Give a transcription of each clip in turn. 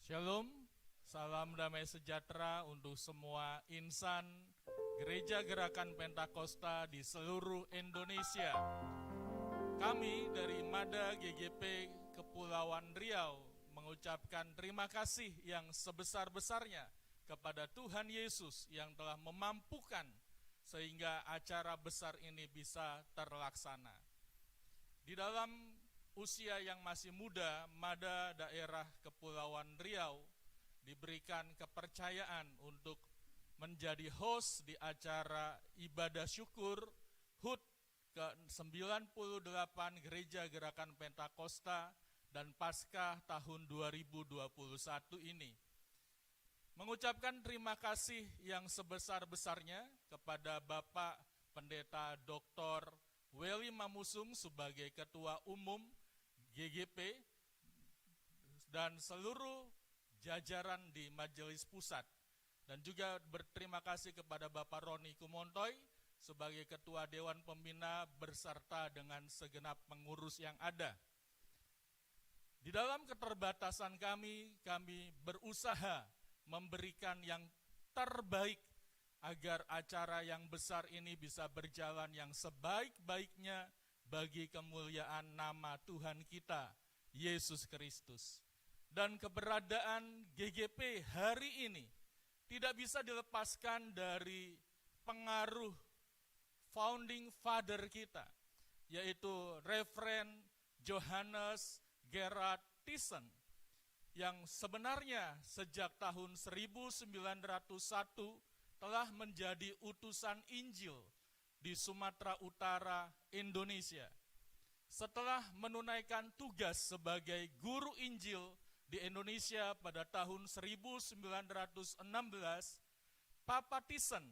Shalom, salam damai sejahtera untuk semua insan Gereja Gerakan Pentakosta di seluruh Indonesia. Kami dari Mada GGP Kepulauan Riau mengucapkan terima kasih yang sebesar-besarnya kepada Tuhan Yesus yang telah memampukan sehingga acara besar ini bisa terlaksana. Di dalam usia yang masih muda, Mada daerah Kepulauan Riau diberikan kepercayaan untuk menjadi host di acara ibadah syukur HUT ke-98 Gereja Gerakan Pentakosta dan Paskah tahun 2021 ini. Mengucapkan terima kasih yang sebesar-besarnya kepada Bapak Pendeta Dr. Welly Mamusung sebagai Ketua Umum GGP dan seluruh jajaran di Majelis Pusat. Dan juga berterima kasih kepada Bapak Roni Kumontoy sebagai Ketua Dewan Pembina beserta dengan segenap pengurus yang ada. Di dalam keterbatasan kami berusaha memberikan yang terbaik agar acara yang besar ini bisa berjalan yang sebaik-baiknya bagi kemuliaan nama Tuhan kita, Yesus Kristus. Dan keberadaan GGP hari ini tidak bisa dilepaskan dari pengaruh founding father kita, yaitu Reverend Johannes Gerard Thyssen, yang sebenarnya sejak tahun 1901 telah menjadi utusan Injil di Sumatera Utara, Indonesia. Setelah menunaikan tugas sebagai guru Injil di Indonesia pada tahun 1916, Papa Thyssen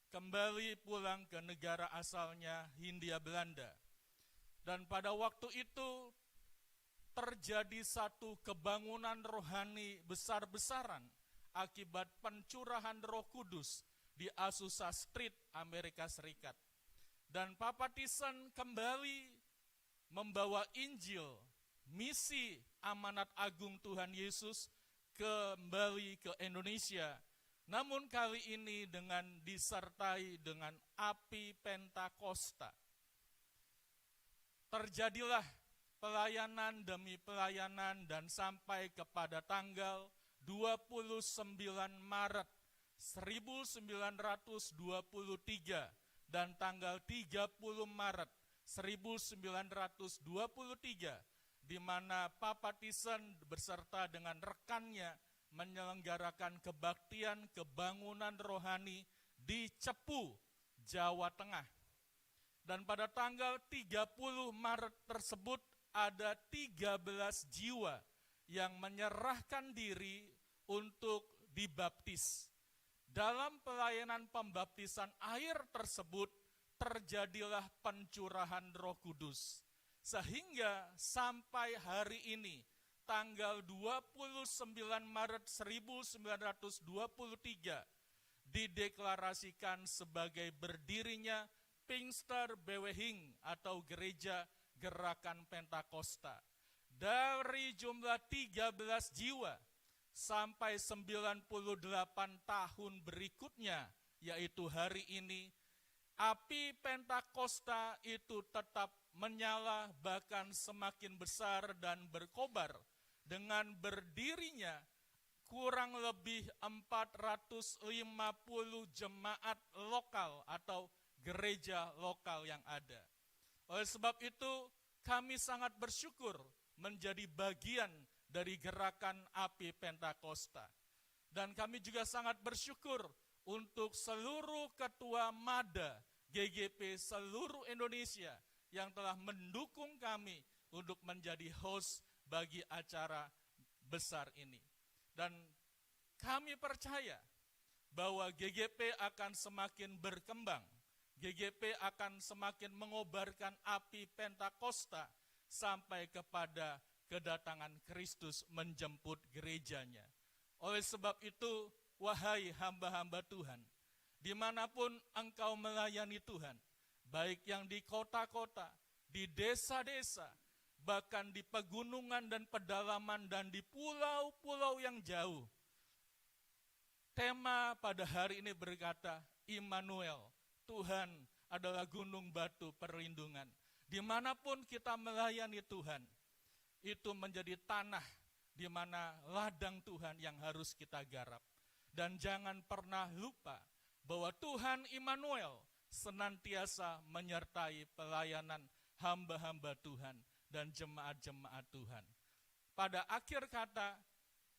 kembali pulang ke negara asalnya, Hindia Belanda. Dan pada waktu itu terjadi satu kebangunan rohani besar-besaran akibat pencurahan Roh Kudus di Azusa Street, Amerika Serikat. Dan Papa Thyssen kembali membawa Injil, misi amanat agung Tuhan Yesus kembali ke Indonesia. Namun kali ini dengan disertai dengan api Pentakosta. Terjadilah pelayanan demi pelayanan dan sampai kepada tanggal 29 Maret 1923 dan tanggal 30 Maret 1923 di mana Papa Thyssen beserta dengan rekannya menyelenggarakan kebaktian kebangunan rohani di Cepu, Jawa Tengah. Dan pada tanggal 30 Maret tersebut ada 13 jiwa yang menyerahkan diri untuk dibaptis. Dalam pelayanan pembaptisan air tersebut terjadilah pencurahan Roh Kudus. Sehingga sampai hari ini, tanggal 29 Maret 1923, dideklarasikan sebagai berdirinya Pinkster Beweging atau Gereja Gerakan Pentakosta. Dari jumlah 13 jiwa, sampai 98 tahun berikutnya, yaitu hari ini, api Pentakosta itu tetap menyala bahkan semakin besar dan berkobar dengan berdirinya kurang lebih 450 jemaat lokal atau gereja lokal yang ada. Oleh sebab itu, kami sangat bersyukur menjadi bagian dari gerakan api Pentakosta. Dan kami juga sangat bersyukur untuk seluruh ketua Mada GGP seluruh Indonesia yang telah mendukung kami untuk menjadi host bagi acara besar ini. Dan kami percaya bahwa GGP akan semakin berkembang, GGP akan semakin mengobarkan api Pentakosta sampai kepada kedatangan Kristus menjemput gerejanya. Oleh sebab itu, wahai hamba-hamba Tuhan, dimanapun engkau melayani Tuhan, baik yang di kota-kota, di desa-desa, bahkan di pegunungan dan pedalaman dan di pulau-pulau yang jauh. Tema pada hari ini berkata, Immanuel, Tuhan adalah gunung batu perlindungan. Dimanapun kita melayani Tuhan, itu menjadi tanah di mana ladang Tuhan yang harus kita garap. Dan jangan pernah lupa bahwa Tuhan Immanuel senantiasa menyertai pelayanan hamba-hamba Tuhan dan jemaat-jemaat Tuhan. Pada akhir kata,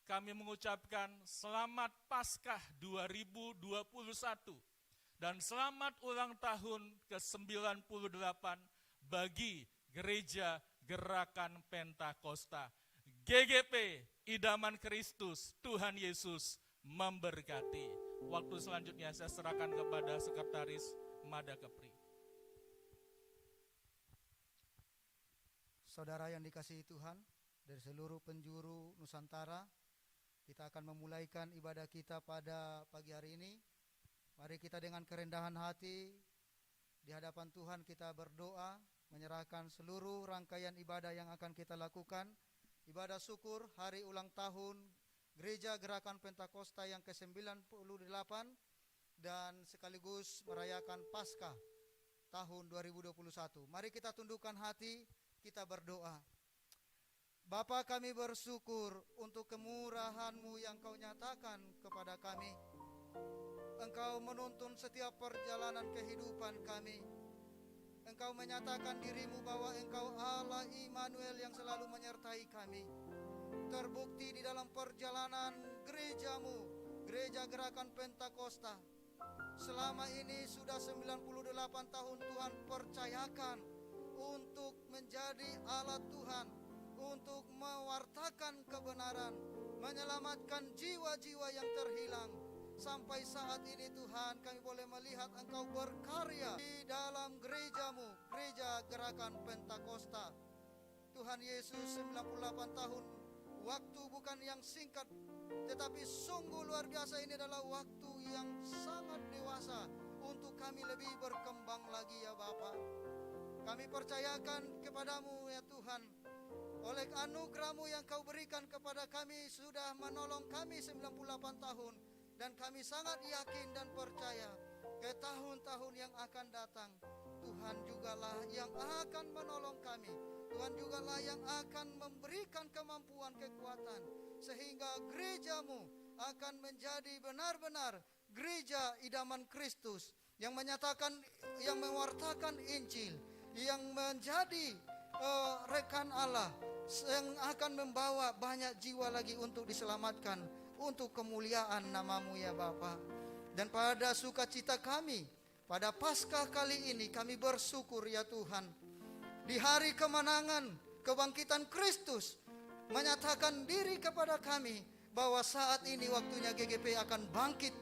kami mengucapkan selamat Paskah 2021 dan selamat ulang tahun ke-98 bagi Gereja Gerakan Pentakosta. GGP, Idaman Kristus, Tuhan Yesus memberkati. Waktu selanjutnya saya serahkan kepada Sekretaris Mada Kepri. Saudara yang dikasihi Tuhan, dari seluruh penjuru Nusantara, kita akan memulaikan ibadah kita pada pagi hari ini. Mari kita dengan kerendahan hati di hadapan Tuhan kita berdoa, menyerahkan seluruh rangkaian ibadah yang akan kita lakukan. Ibadah syukur hari ulang tahun Gereja Gerakan Pentakosta yang ke-98 dan sekaligus merayakan Paskah tahun 2021. Mari kita tundukkan hati, kita berdoa. Bapa, kami bersyukur untuk kemurahan-Mu yang Kau nyatakan kepada kami. Engkau menuntun setiap perjalanan kehidupan kami. Engkau menyatakan diri-Mu bahwa Engkau Allah Immanuel yang selalu menyertai kami. Terbukti di dalam perjalanan gereja-Mu, Gereja Gerakan Pentakosta. Selama ini sudah 98 tahun Tuhan percayakan untuk menjadi alat Tuhan, untuk mewartakan kebenaran, menyelamatkan jiwa-jiwa yang terhilang. Sampai saat ini Tuhan, kami boleh melihat Engkau berkarya di dalam gereja-Mu, Gereja Gerakan Pentakosta. Tuhan Yesus, 98 tahun, waktu bukan yang singkat, tetapi sungguh luar biasa. Ini adalah waktu yang sangat dewasa untuk kami lebih berkembang lagi ya Bapa. Kami percayakan kepadamu ya Tuhan, oleh anugerah-Mu yang Kau berikan kepada kami sudah menolong kami 98 tahun. Dan kami sangat yakin dan percaya ke tahun-tahun yang akan datang, Tuhan jugalah yang akan menolong kami. Tuhan jugalah yang akan memberikan kemampuan, kekuatan, sehingga gereja-Mu akan menjadi benar-benar gereja idaman Kristus yang menyatakan, yang mewartakan Injil, yang menjadi rekan Allah, yang akan membawa banyak jiwa lagi untuk diselamatkan, untuk kemuliaan nama-Mu ya Bapa. Dan pada sukacita kami, pada Paskah kali ini kami bersyukur ya Tuhan. Di hari kemenangan, kebangkitan Kristus menyatakan diri kepada kami bahwa saat ini waktunya GGP akan bangkit,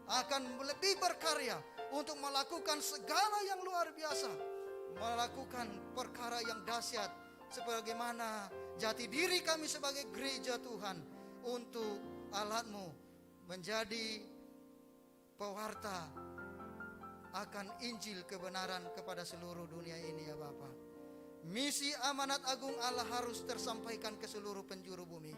akan lebih berkarya untuk melakukan segala yang luar biasa, melakukan perkara yang dahsyat, sebagaimana jati diri kami sebagai gereja Tuhan untuk alat-Mu menjadi pewarta akan Injil kebenaran kepada seluruh dunia ini ya Bapa. Misi amanat agung Allah harus tersampaikan ke seluruh penjuru bumi.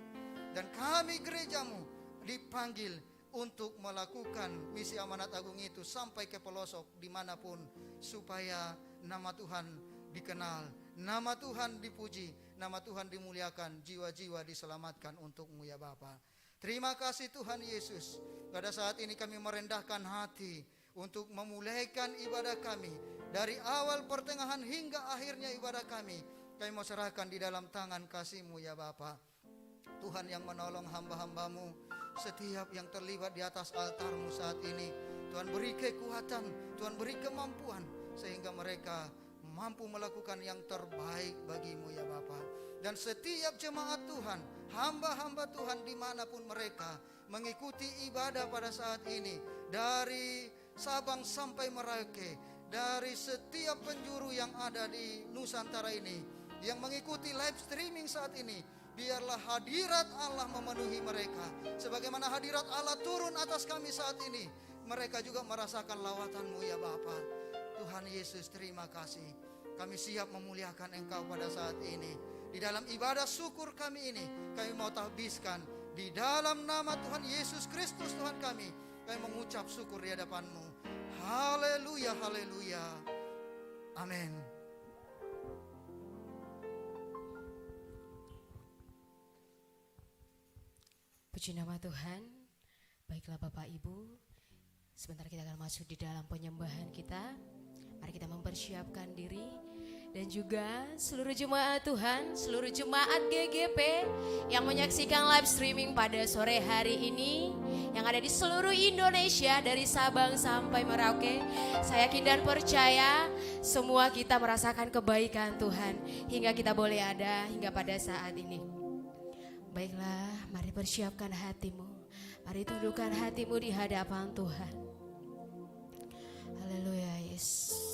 Dan kami gereja-Mu dipanggil untuk melakukan misi amanat agung itu sampai ke pelosok dimanapun, supaya nama Tuhan dikenal, nama Tuhan dipuji, nama Tuhan dimuliakan, jiwa-jiwa diselamatkan untuk-Mu ya Bapa. Terima kasih Tuhan Yesus. Pada saat ini kami merendahkan hati untuk memulaikan ibadah kami. Dari awal, pertengahan hingga akhirnya ibadah kami, kami mau serahkan di dalam tangan kasih-Mu ya Bapa. Tuhan yang menolong hamba-hamba-Mu, setiap yang terlibat di atas altar-Mu saat ini, Tuhan beri kekuatan, Tuhan beri kemampuan, sehingga mereka mampu melakukan yang terbaik bagi-Mu ya Bapa. Dan setiap jemaat Tuhan, hamba-hamba Tuhan dimanapun mereka mengikuti ibadah pada saat ini, dari Sabang sampai Merauke, dari setiap penjuru yang ada di Nusantara ini, yang mengikuti live streaming saat ini, biarlah hadirat Allah memenuhi mereka. Sebagaimana hadirat Allah turun atas kami saat ini, mereka juga merasakan lawatan-Mu ya Bapa. Tuhan Yesus, terima kasih. Kami siap memuliakan Engkau pada saat ini. Di dalam ibadah syukur kami ini, kami mau tahbiskan di dalam nama Tuhan Yesus Kristus Tuhan kami mengucap syukur di hadapan-Mu. Haleluya, haleluya. Amin. Puji nama Tuhan. Baiklah Bapak Ibu, sebentar kita akan masuk di dalam penyembahan kita. Mari kita mempersiapkan diri. Dan juga seluruh jemaat Tuhan, seluruh jemaat GGP yang menyaksikan live streaming pada sore hari ini, yang ada di seluruh Indonesia dari Sabang sampai Merauke. Saya yakin dan percaya semua kita merasakan kebaikan Tuhan hingga kita boleh ada hingga pada saat ini. Baiklah, mari persiapkan hatimu. Mari tundukkan hatimu di hadapan Tuhan. Haleluya, Yesus.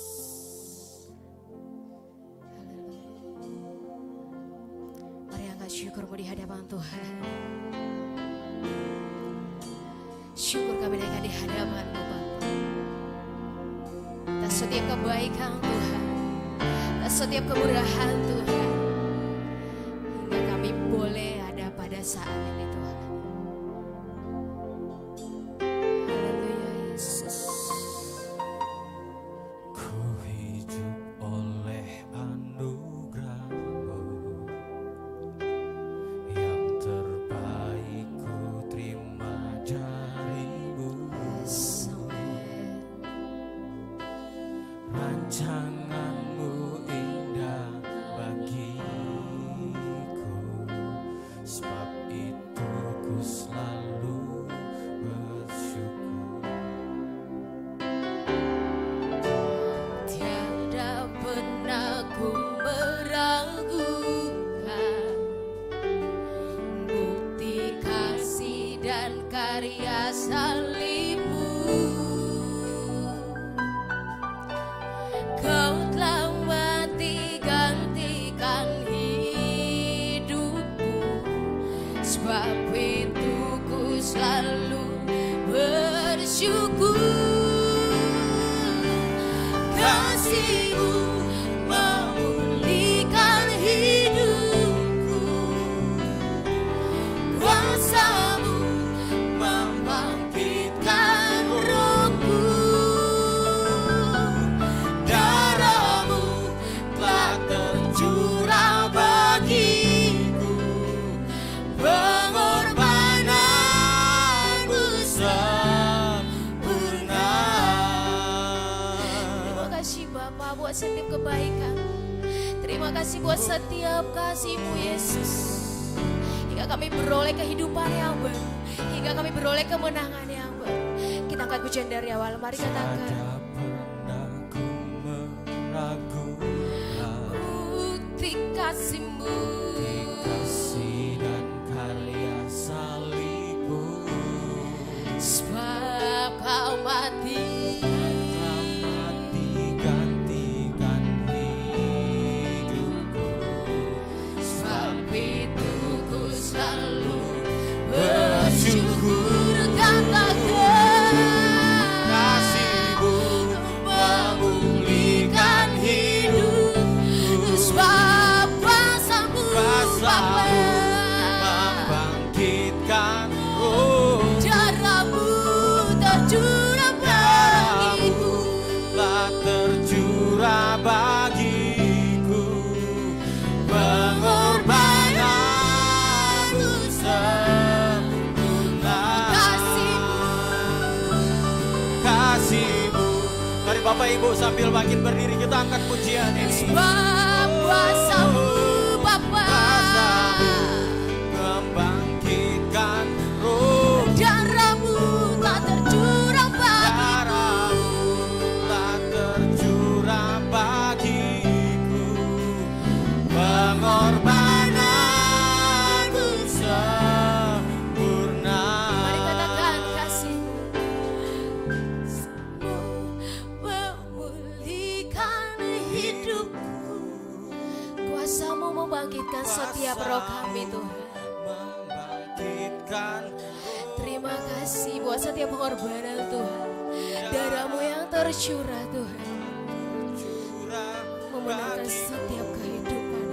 Syukurmu di hadapan Tuhan. Syukur kami naikkan di hadapan-Mu Bapa. Atas setiap kebaikan Tuhan, atas setiap kemurahan Tuhan, hingga kami boleh ada pada saat ini Tuhan. Haleluya Yesus. Ku hidup oleh anugerah-Mu, yang terbaik ku terima dari-Mu. Rancangan-Mu indah bagiku, sebab itu ku selalu bersyukur. Tiada pernah ku meragukan bukti kasih dan karya salib-Mu. Kau telah mati gantikan hidupku, sebab itu ku selalu bersyukur. Kasih-Mu memulihkan hidupku, kuasa-Mu membangkitkan rohku, darah-Mu telah tercurah bagiku, pengorbanan-Mu sempurna. Terima kasih Bapa buat setiap kebaikan. Terima kasih buat setiap kasih-Mu Yesus, hingga kami beroleh kehidupan yang baru, hingga kami beroleh kemenangan yang baru. Kita angkat pujian dari awal, mari katakan. Tiada pernah ku meragukan Bukti kasih-Mu, kasih dan karya salib-Mu, sebab Kau mati gantikan hidupku, sebab itu ku selalu bersyukur. Katakan kasih-Mu memulihkan hidupku, sebab kuasa-Mu Bapa, membangkitkan roh, darah-Mu tercurah bagiku, telah tercurah bagiku, pengorbanan-Mu sempurna. Kasih-Mu. Mari Bapak Ibu sambil makin berdiri kita angkat pujian ini. sebab kuasa-Mu Bapa, Membangkitkan roh, darah-Mu tak tercurah bagiku, telah tercurah bagiku, pengorbanan-Mu sempurna. mari katakan kasih-Mu memulihkan hidupku, kuasa-Mu membangkitkan setiap roh kami Tuhan. Membangkitkan Terima kasih buat setiap pengorbanan Tuhan, darah-Mu yang tercurah Tuhan, curah memenangkan bagiku, setiap kehidupan.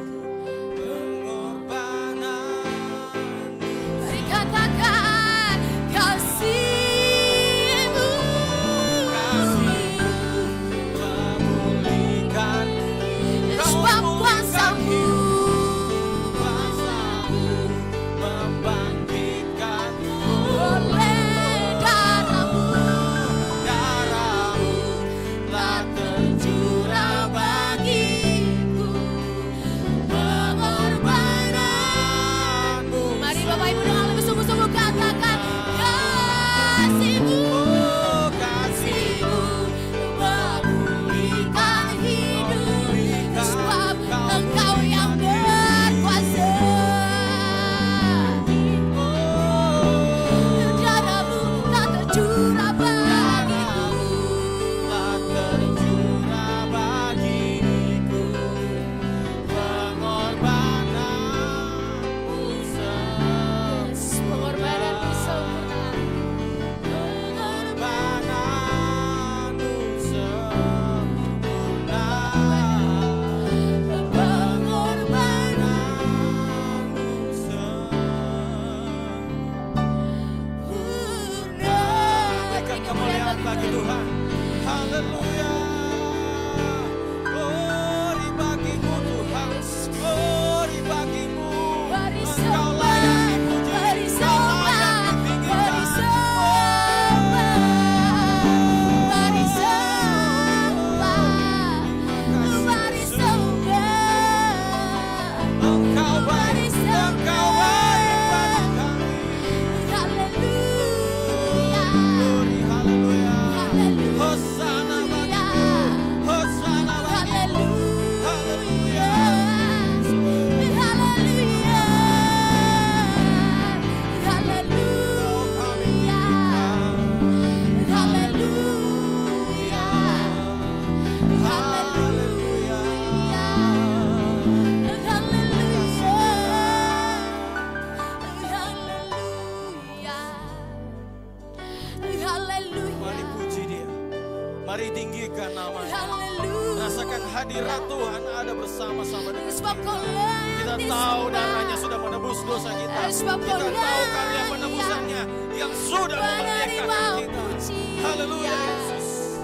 bersama dengan Sebab kita. Kau layak Kita tahu disembah. darahnya sudah menebus dosa kita. Sebab Kita Kau tahu karya layak penebusannya yang sudah memerdekakan menerima kita. pujian. Haleluya Yesus.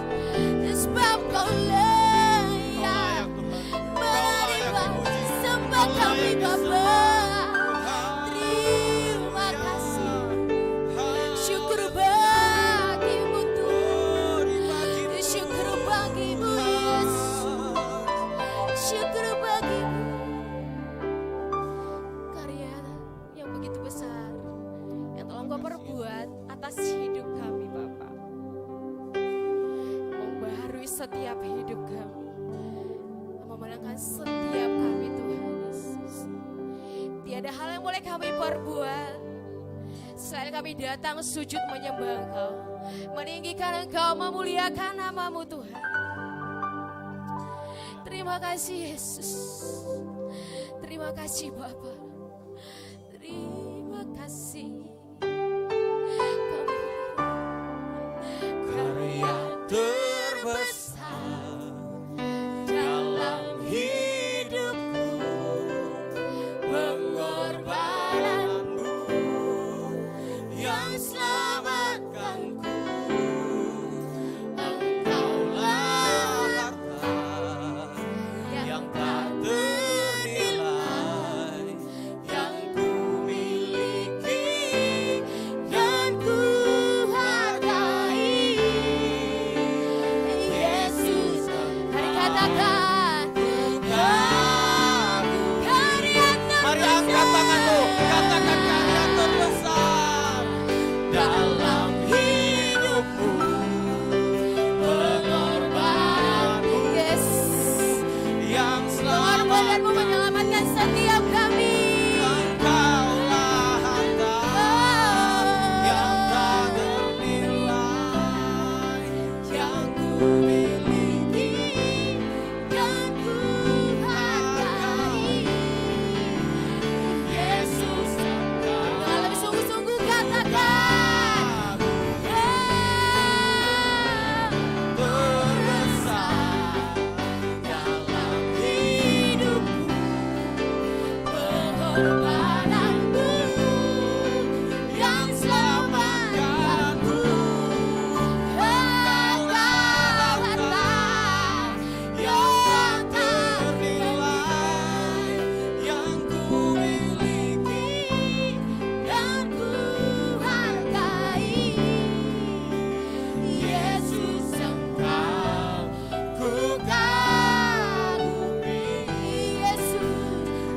Sebab Kau Kau layak layak Tuhan. Kau layak menerima dipuji. sembah Kau kami layak Bapa. disembah. Terima Haleluya. kasih. Haleluya. Syukur bagimu Tuhan. Glory bagimu. Syukur bagimu Yesus. Syukur bagimu. Karya yang begitu besar yang telah Engkau perbuat atas hidup kami Bapa. Membaharui setiap hidup kami. Memenangkan setiap kami Tuhan Yesus. Tiada hal yang boleh kami perbuat selain kami datang sujud menyembah Engkau, meninggikan Engkau, memuliakan nama-Mu Tuhan. Terima kasih Yesus. Terima kasih Bapa. Terima kasih. Karya terbesar dalam hidupku, pengorbananmu yang selamatkanku. Engkaulah harta yang tak ternilai, yang ku miliki dan ku hargai. Yesus, Mari katakan karya mari angkat tanganmu, katakan karya terbesar dalam hidupmu, pengorbananmu Yes. yang Pengorbananmu selamatkan. menyelamatkan setiap kami. Engkaulah harta yang tak ternilai, yang ku miliki dan ku hargai. Yesus, Dengan Engkau lebih sungguh-sungguh katakan terbesar dalam hidupku, pengorbananmu yang selamatkanku. Engkaulah harta yang tak ternilai, yang ku miliki dan ku hargai. Yesus, Engkau ku kagumi.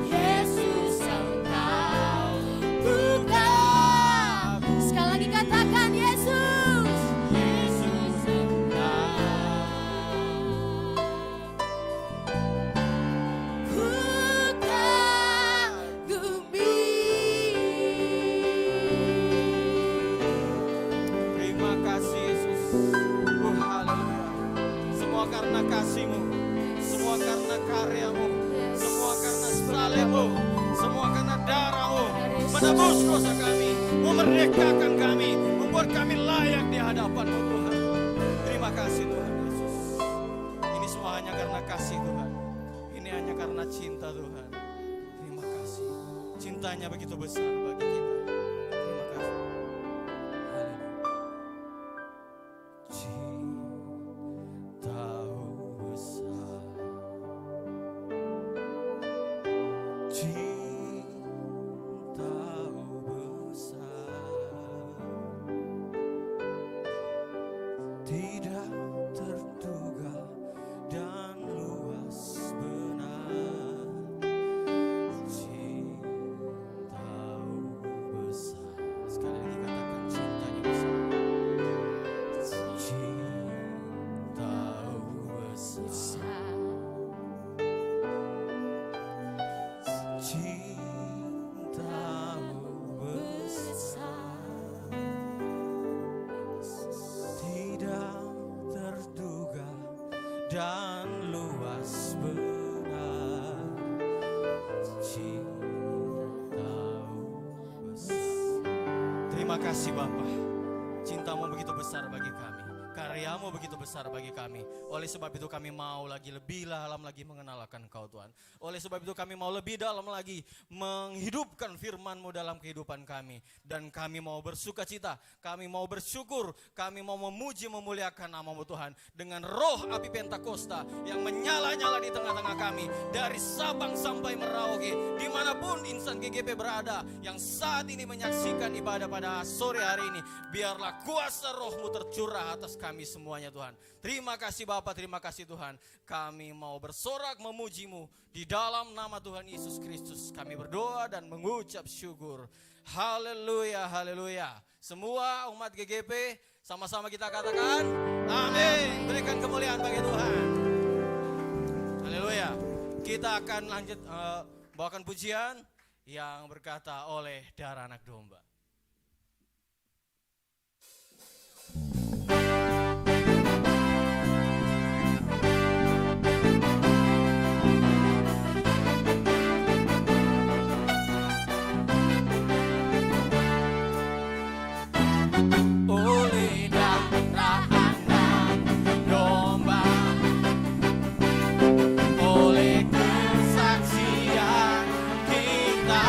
Yesus, Engkau ku kagumi. sekali lagi katakan Yesus. Yesus, Engkau Ku kagumi. Terima kasih Yesus. Haleluya. Semua karena kasih-Mu, semua karena karya-Mu, semua karena salib-Mu, semua karena darah-Mu, menebus dosa kami, memerdekakan kami, membuat kami layak di hadapan-Mu Tuhan. Terima kasih Tuhan Yesus. Ini semua hanya karena kasih Tuhan. Ini hanya karena cinta Tuhan. Terima kasih. Cintanya begitu besar bagi kita. Terima kasih. Cintamu besar, cintamu besar, tidak terduga dan luas benar. Cintamu besar. Sekali lagi katakan cintanya besar. Cintamu besar, cintamu besar, tidak terduga dan luas benar. Cintamu besar. Terima kasih Bapa, cintamu begitu besar bagi kami. karya-Mu begitu besar bagi kami. Oleh sebab itu kami mau lagi lebih dalam lagi mengenal akan Engkau Tuhan. Oleh sebab itu kami mau lebih dalam lagi menghidupkan firman-Mu dalam kehidupan kami. Dan kami mau bersuka cita, kami mau bersyukur, kami mau memuji memuliakan nama-Mu Tuhan. Dengan roh api Pentakosta yang menyala-nyala di tengah-tengah kami. Dari Sabang sampai Merauke, dimanapun insan GGP berada yang saat ini menyaksikan ibadah pada sore hari ini. Biarlah kuasa roh-Mu tercurah atas kami semuanya Tuhan. Terima kasih Bapa, terima kasih Tuhan. Kami mau bersorak memuji-Mu di dalam nama Tuhan Yesus Kristus. Kami berdoa dan mengucap syukur. Haleluya, haleluya. Semua umat GGP sama-sama kita katakan amin. Berikan kemuliaan bagi Tuhan. Haleluya. Kita akan lanjut bawakan pujian yang berkata oleh darah anak domba. Oleh darah anak domba, oleh kesaksian kita.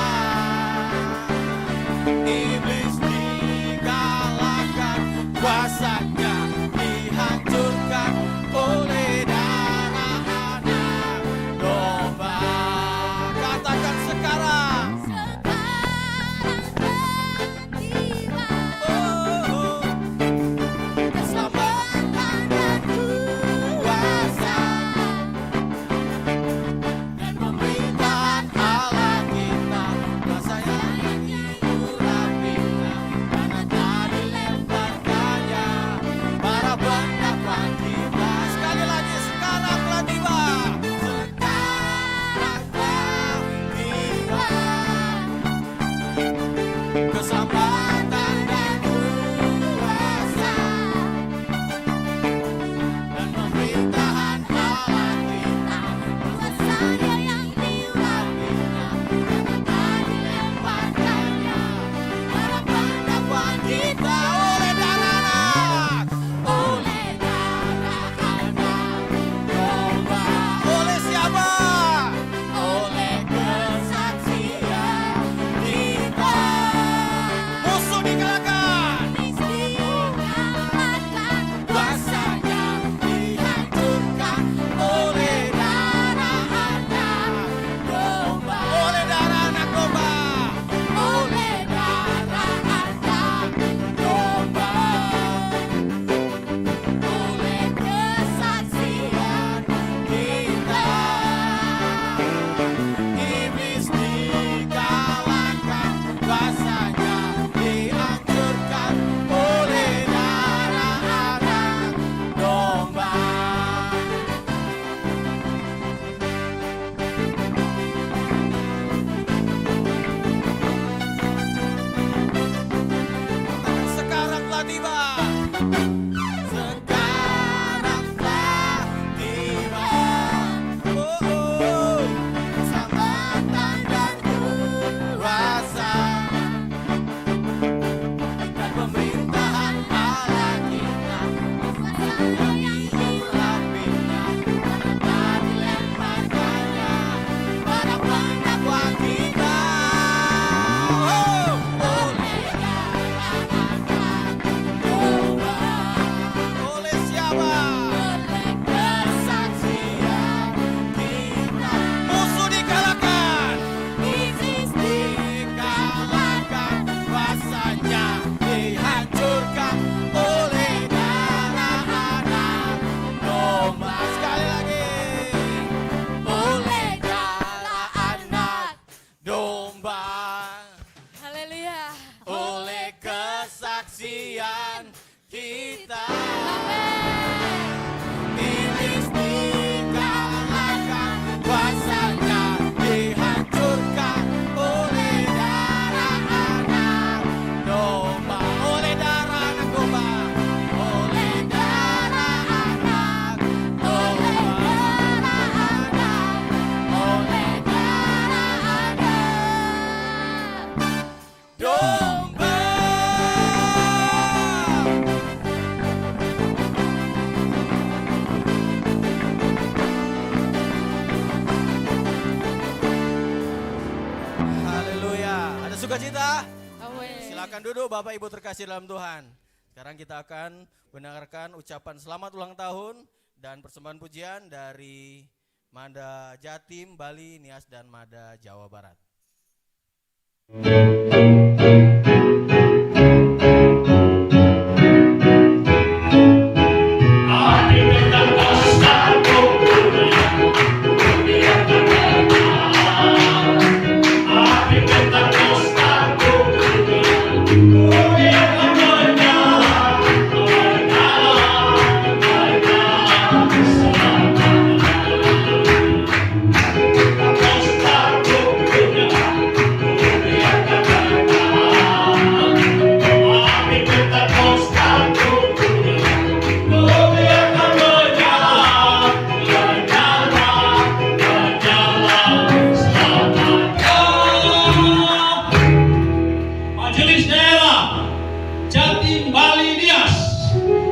sukacita? Amin. Silakan duduk Bapak Ibu terkasih dalam Tuhan. Sekarang kita akan mendengarkan ucapan selamat ulang tahun dan persembahan pujian dari Mada Jatim, Bali, Nias, dan Mada Jawa Barat.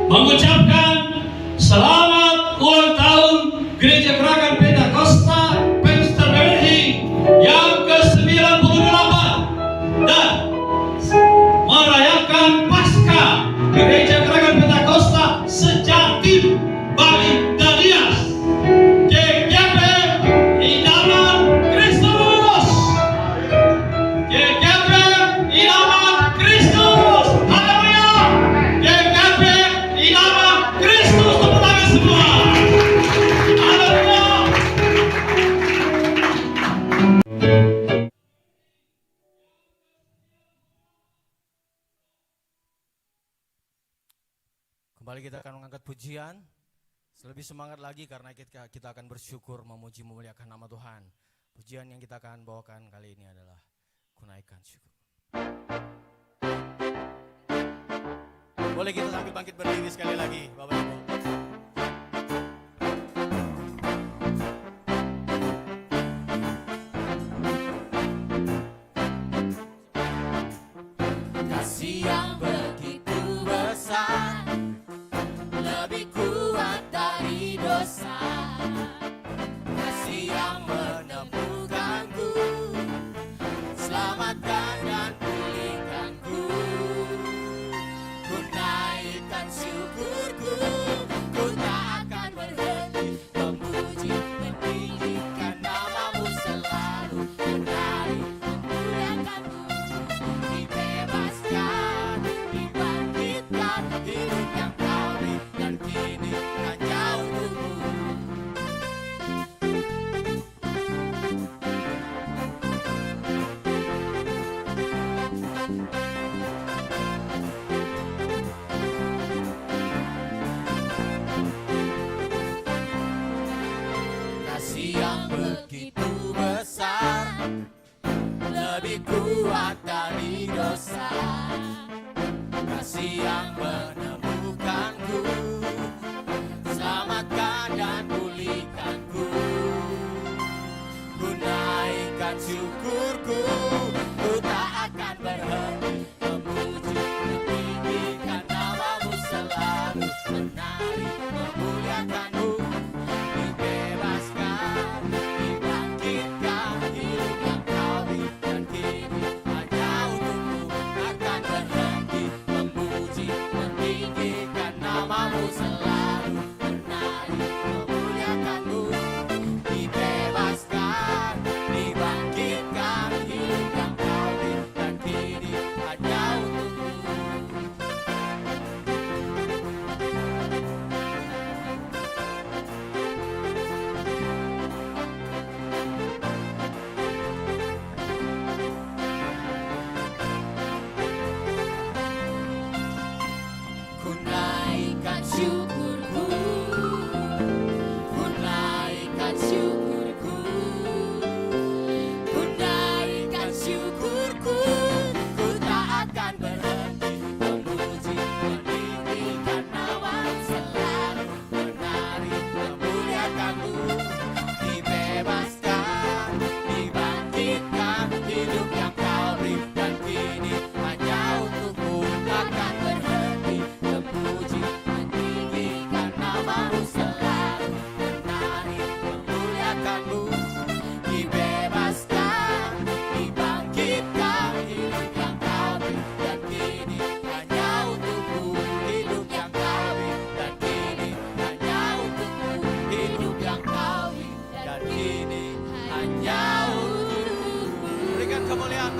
Mengucapkan selamat ulang tahun Gereja Keragan Pentakosta Pensterberhi yang ke-98 dan merayakan Paskah Gereja Keragan Pentakosta Sejatim Bali dan Nias. GKP Idaman Kristus. GKP Idaman Kristus. Haleluya. GKP Idaman Kristus. Tepuk tangan semua. Haleluya. Kembali kita akan mengangkat pujian. Lebih semangat lagi karena kita akan bersyukur, memuji, memuliakan nama Tuhan. Pujian yang kita akan bawakan kali ini adalah Kunaikan Syukur. Boleh kita sambil bangkit berdiri sekali lagi, Bapak Ibu. Kasih yang begitu besar, lebih kuat dari dosa. Kasih yang menemukanku, selamatkan dan pulihkanku. Ku naikkan syukurku, ku tak akan berhenti memuji, meninggikan namamu selalu. Menari, memuliakanmu, dibebaskan, dibangkitkan, hidup yang kau beri dan kini hanya untukmu. Kasih yang begitu besar, lebih kuat dari dosa. Kasih yang menemukanku, selamatkan dan pulihkanku. Ku naikkan syukurku, ku tak akan berhenti memuji, meninggikan namamu selalu. Menari, memuliakanmu, dibebaskan, dibangkitkan, hidup yang kau beri dan kini hanya untukmu. Akan berhenti memuji, meninggikan namamu selalu. Menari, memuliakanmu, dibebaskan, dibangkitkan, hidup yang kau beri dan kini hanya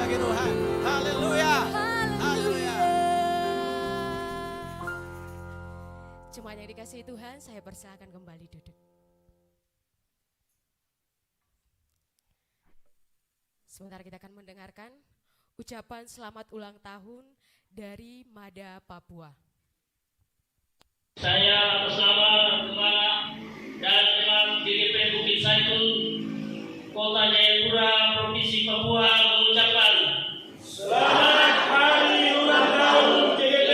bagi Tuhan. Haleluya. Haleluya. Jemaat yang dikasihi Tuhan, saya persilakan kembali duduk. Sebentar kita akan mendengarkan ucapan selamat ulang tahun dari Mada Papua. Saya atas nama Kepala dan Imam GGP Bukit Zaitun, Kota Jayapura, Provinsi Papua mengucapkan selamat hari ulang tahun GGP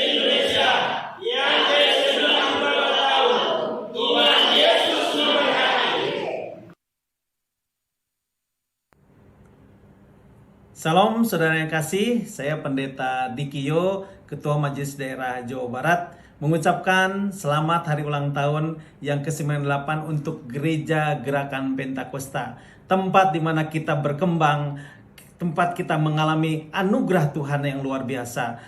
Indonesia yang ke-92 tahun. Tuhan Yesus memberkati. Salam saudara yang kasih, saya Pendeta Dikio, Ketua Majelis Daerah Jawa Barat, mengucapkan selamat hari ulang tahun yang ke-98 untuk Gereja Gerakan Pentakosta, tempat di mana kita berkembang, tempat kita mengalami anugerah Tuhan yang luar biasa.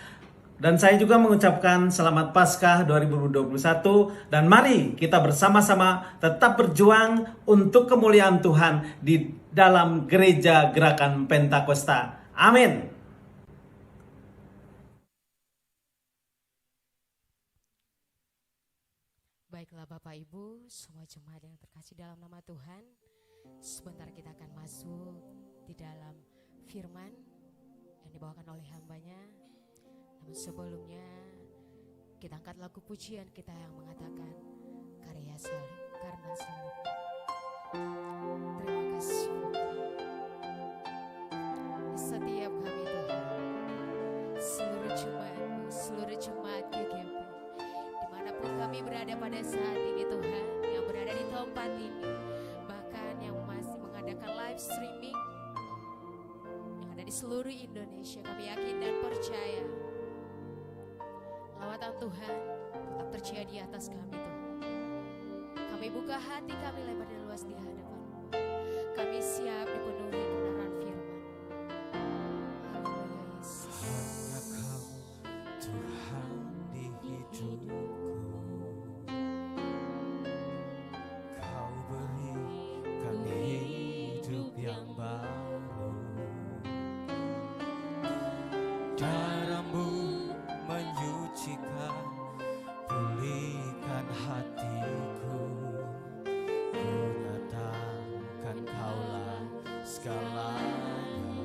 Dan saya juga mengucapkan selamat Paskah 2021 dan mari kita bersama-sama tetap berjuang untuk kemuliaan Tuhan di dalam Gereja Gerakan Pentakosta. Amin. Baiklah Bapak Ibu, semua jemaat yang terkasih dalam nama Tuhan, sebentar kita akan masuk di dalam firman yang dibawakan oleh hambanya. Namun sebelumnya kita angkat lagu pujian kita yang mengatakan karya salib karena salib. Terima kasih setiap kami Tuhan, seluruh jemaat-Mu, seluruh jemaat GGP, dimanapun kami berada pada saat ini Tuhan, yang berada di tempat ini, bahkan yang masih mengadakan live streaming yang ada di seluruh Indonesia, kami yakin dan percaya lawatan Tuhan tetap terjadi atas kami Tuhan. Kami buka hati kami lebar dan luas di hadapan-Mu. Kami siap dipenuhi kebenaran firman. Haleluya Yesus. Hanya Kau Tuhan di hidupku, Kau berikan hidup yang baru. Darah-Mu menyucikan, pulihkan hatiku. Ku nyatakan Kaulah segalanya.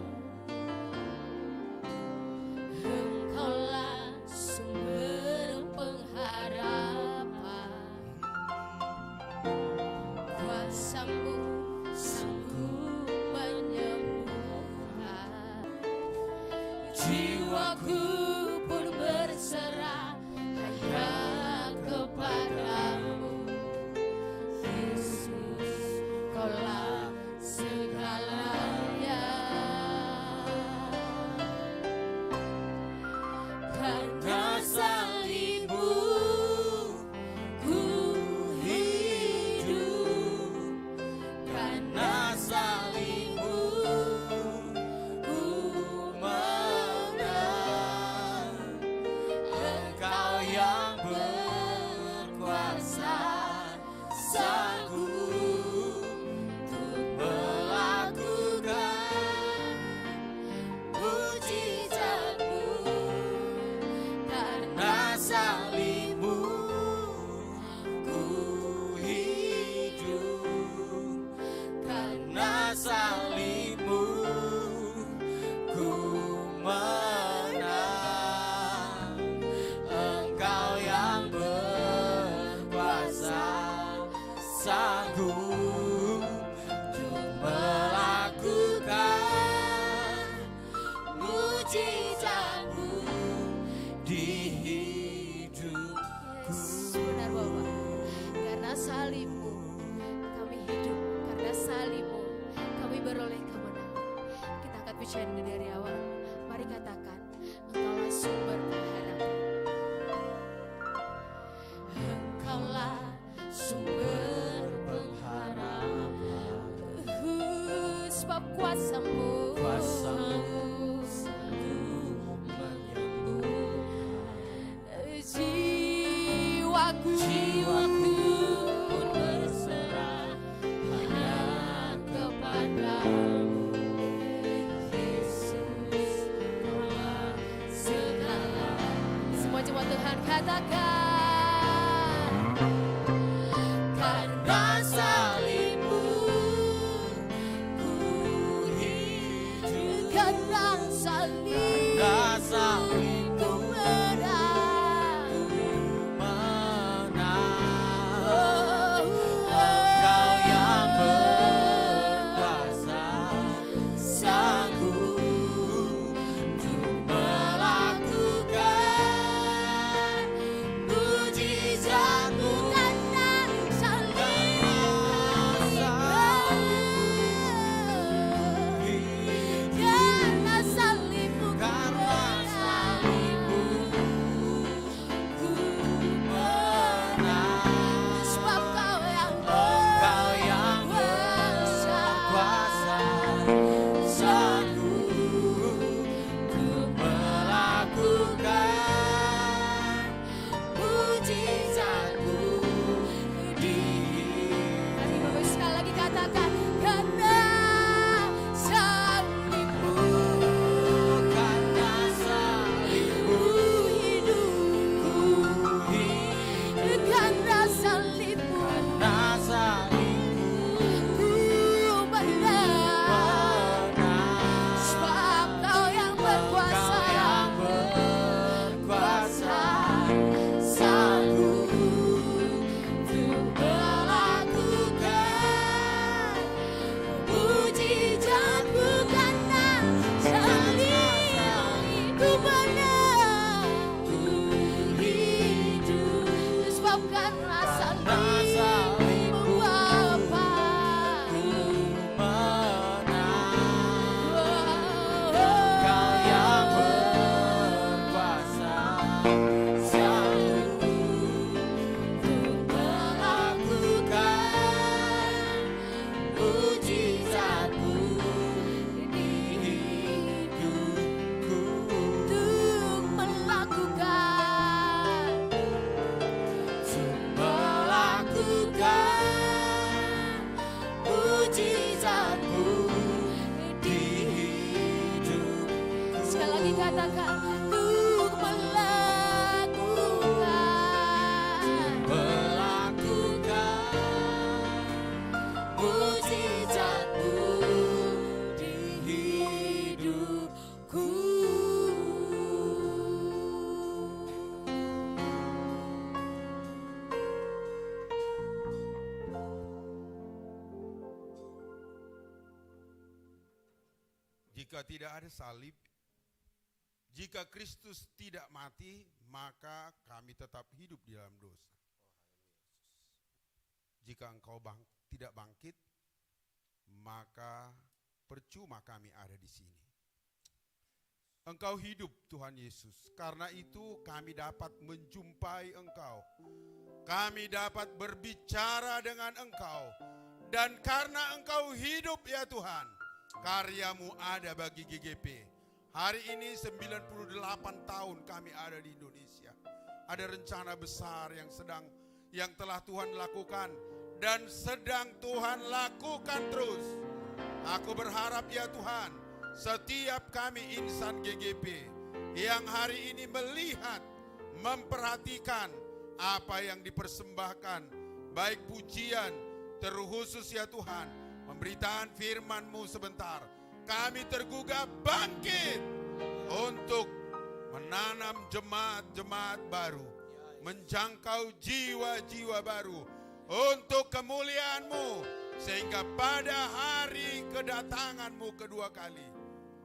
Engkaulah sumber pengharapan, kuasa-Mu sanggup menyembuhkan. Jiwaku pun berserah hanya kepadamu, Yesus, Kaulah segalanya. Karena salib-Mu ku hidup, karena salib-Mu ku menang. Engkau yang berkuasa sanggup untuk melakukan mujizat-Mu. Karena salib-Mu ku hidup, Karena salib-Mu ku menang. Engkau yang berkuasa sanggup untuk melakukan mujizat-Mu di hidupku. Benar Bapak, karena salib-Mu kami hidup, karena salib-Mu kami beroleh kemenangan. Kita angkat pujian dari awal, mari katakan Engkaulah sumber pengharapan, Engkaulah sumber pengharapan. Sebab kuasa-Mu sanggup menyembuhkan. jiwaku pun berserah hanya kepadamu, Yesus. salib Karena salib ku menang. menang. Engkau yang berkuasa, sanggup untuk melakukan mujizat-Mu. Karena salib karena salib-Mu ku Karena menang. salib-Mu ku menang. Sebab Kau yang Engkau yang berkuasa, berkuasa, sanggup untuk melakukan mujizat-Mu di Mari Bapak sekali lagi katakan, karena salib-Mu Karena salib-Mu hidupku, karena salib-Mu Karena salib-Mu ku menang. menang. Sebab Kau yang berkuasa, Kau yang berkuasa, sanggup untuk melakukan mujizat-Mu. Karena salib ku menang. ku hidup. Sebab karena Karena salib-Mu salib-Mu Bapa, ku menang. Kau yang berkuasa, sanggup untuk melakukan mujizat-Mu di hidupku. untuk melakukan Mujizat-Mu di hidupku. sekali lagi katakan, untuk Melakukan mujizat-Mu di hidupku. Jika tidak ada salib, jika Kristus tidak mati, maka kami tetap hidup di dalam dosa. Jika Engkau tidak bangkit, maka percuma kami ada di sini. Engkau hidup, Tuhan Yesus. Karena itu kami dapat menjumpai Engkau. Kami dapat berbicara dengan Engkau. Dan karena Engkau hidup ya Tuhan, karya-Mu ada bagi GGP. Hari ini 98 tahun kami ada di Indonesia. Ada rencana besar yang telah Tuhan lakukan dan sedang Tuhan lakukan terus. Aku berharap ya Tuhan, setiap kami insan GGP yang hari ini melihat, memperhatikan apa yang dipersembahkan, baik pujian, terkhusus ya Tuhan, pemberitaan firman-Mu sebentar. Kami tergugah bangkit untuk menanam jemaat-jemaat baru, menjangkau jiwa-jiwa baru untuk kemuliaan-Mu, sehingga pada hari kedatangan-Mu kedua kali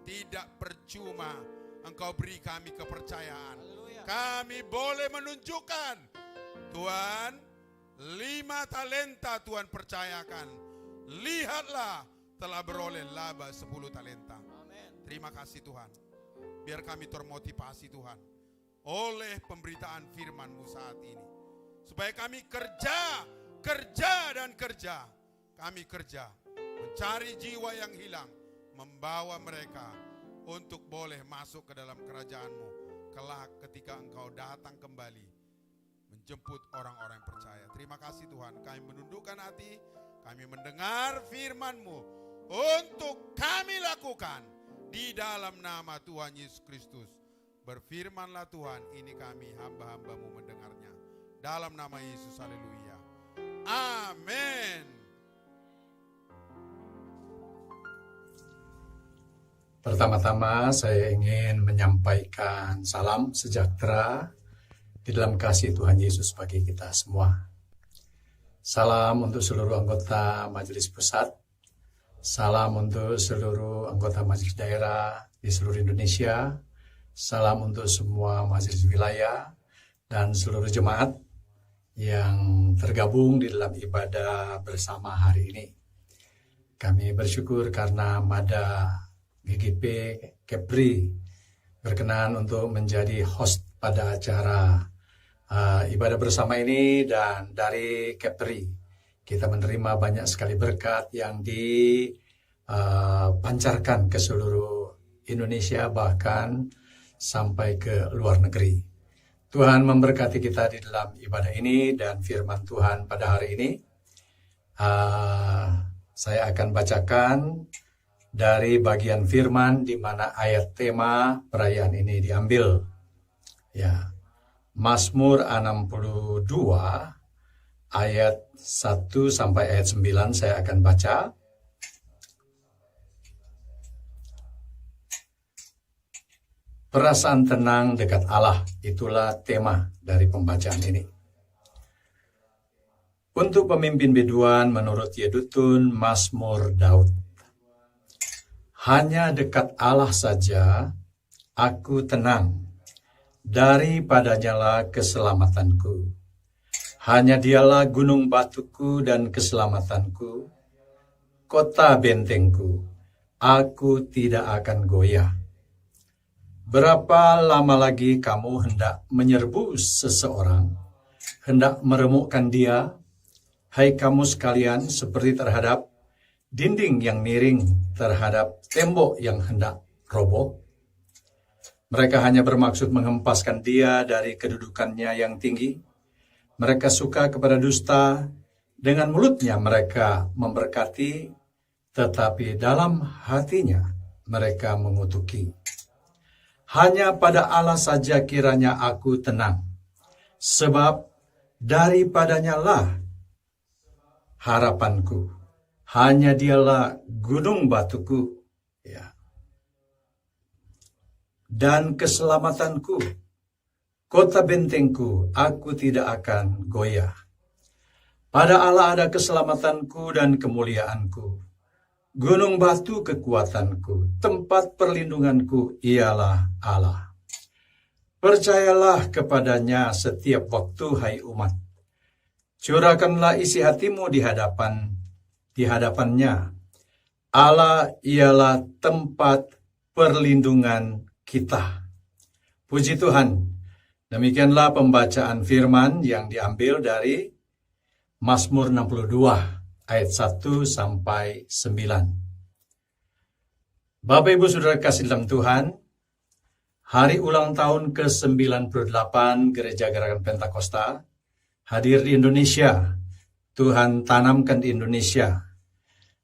tidak percuma Engkau beri kami kepercayaan. Kami boleh menunjukkan, Tuhan, 5 talenta Tuhan percayakan. Lihatlah, telah beroleh laba 10 talenta. Terima kasih Tuhan. Biar kami termotivasi Tuhan oleh pemberitaan firman-Mu saat ini. Supaya kami kerja dan kerja. Kami kerja mencari jiwa yang hilang, membawa mereka untuk boleh masuk ke dalam kerajaan-Mu kelak ketika Engkau datang kembali menjemput orang-orang yang percaya. Terima kasih Tuhan, kami menundukkan hati, kami mendengar firman-Mu untuk kami lakukan di dalam nama Tuhan Yesus Kristus. Berfirmanlah Tuhan, ini kami hamba-hamba-Mu mendengarnya. Dalam nama Yesus, haleluya. Amin. Pertama-tama saya ingin menyampaikan salam sejahtera di dalam kasih Tuhan Yesus bagi kita semua. Salam untuk seluruh anggota Majelis Pusat, salam untuk seluruh anggota Majelis Daerah di seluruh Indonesia, salam untuk semua majelis wilayah dan seluruh jemaat yang tergabung di dalam ibadah bersama hari ini. Kami bersyukur karena Mada GGP Kepri berkenan untuk menjadi host pada acara ibadah bersama ini, dan dari Kepri kita menerima banyak sekali berkat yang dipancarkan ke seluruh Indonesia bahkan sampai ke luar negeri. Tuhan memberkati kita di dalam ibadah ini dan firman Tuhan pada hari ini. Saya akan bacakan dari bagian firman di mana ayat tema perayaan ini diambil. Ya, Mazmur 62 ayat 1 sampai ayat 9 saya akan baca. Perasaan tenang dekat Allah, itulah tema dari pembacaan ini. Untuk pemimpin biduan menurut Yedutun Mazmur Daud. Hanya dekat Allah saja aku tenang, daripadanya lah keselamatanku. Hanya dialah gunung batuku dan keselamatanku, kota bentengku, aku tidak akan goyah. Berapa lama lagi kamu hendak menyerbu seseorang, hendak meremukkan dia, hai kamu sekalian, seperti terhadap dinding yang miring, terhadap tembok yang hendak roboh? Mereka hanya bermaksud menghempaskan dia dari kedudukannya yang tinggi. Mereka suka kepada dusta, dengan mulutnya mereka memberkati, tetapi dalam hatinya mereka mengutuki. Hanya pada Allah saja kiranya aku tenang, sebab daripadanya lah harapanku. Hanya dialah gunung batuku, ya, dan keselamatanku, kota bentengku, aku tidak akan goyah. Pada Allah ada keselamatanku dan kemuliaanku, gunung batu kekuatanku, tempat perlindunganku ialah Allah. Percayalah kepadanya setiap waktu, hai umat. Curahkanlah isi hatimu di hadapannya. Allah ialah tempat perlindungan kita. Puji Tuhan. Demikianlah pembacaan firman yang diambil dari Mazmur 62 ayat 1 sampai 9. Bapak Ibu Saudara kasih dalam Tuhan, hari ulang tahun ke-98 Gereja Gerakan Pentakosta hadir di Indonesia. Tuhan tanamkan di Indonesia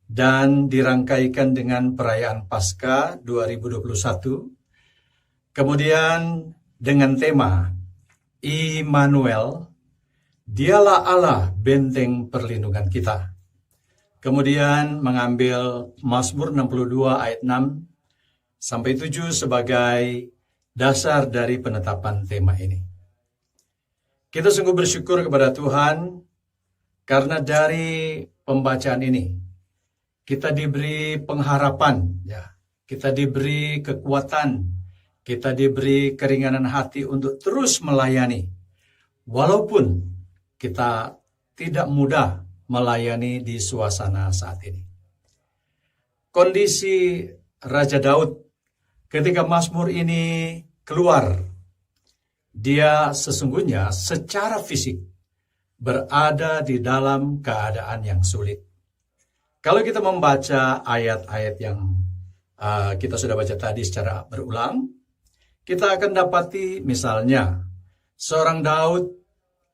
dan dirangkaikan dengan perayaan Paskah 2021. Kemudian dengan tema Immanuel, dialah Allah benteng perlindungan kita. Kemudian mengambil Mazmur 62 ayat 6 sampai 7 sebagai dasar dari penetapan tema ini. Kita sungguh bersyukur kepada Tuhan karena dari pembacaan ini kita diberi pengharapan, ya, kita diberi kekuatan, kita diberi keringanan hati untuk terus melayani, walaupun kita tidak mudah melayani di suasana saat ini. Kondisi Raja Daud ketika Mazmur ini keluar, dia sesungguhnya secara fisik berada di dalam keadaan yang sulit. Kalau kita membaca ayat-ayat yang kita sudah baca tadi secara berulang, kita akan dapati misalnya seorang Daud,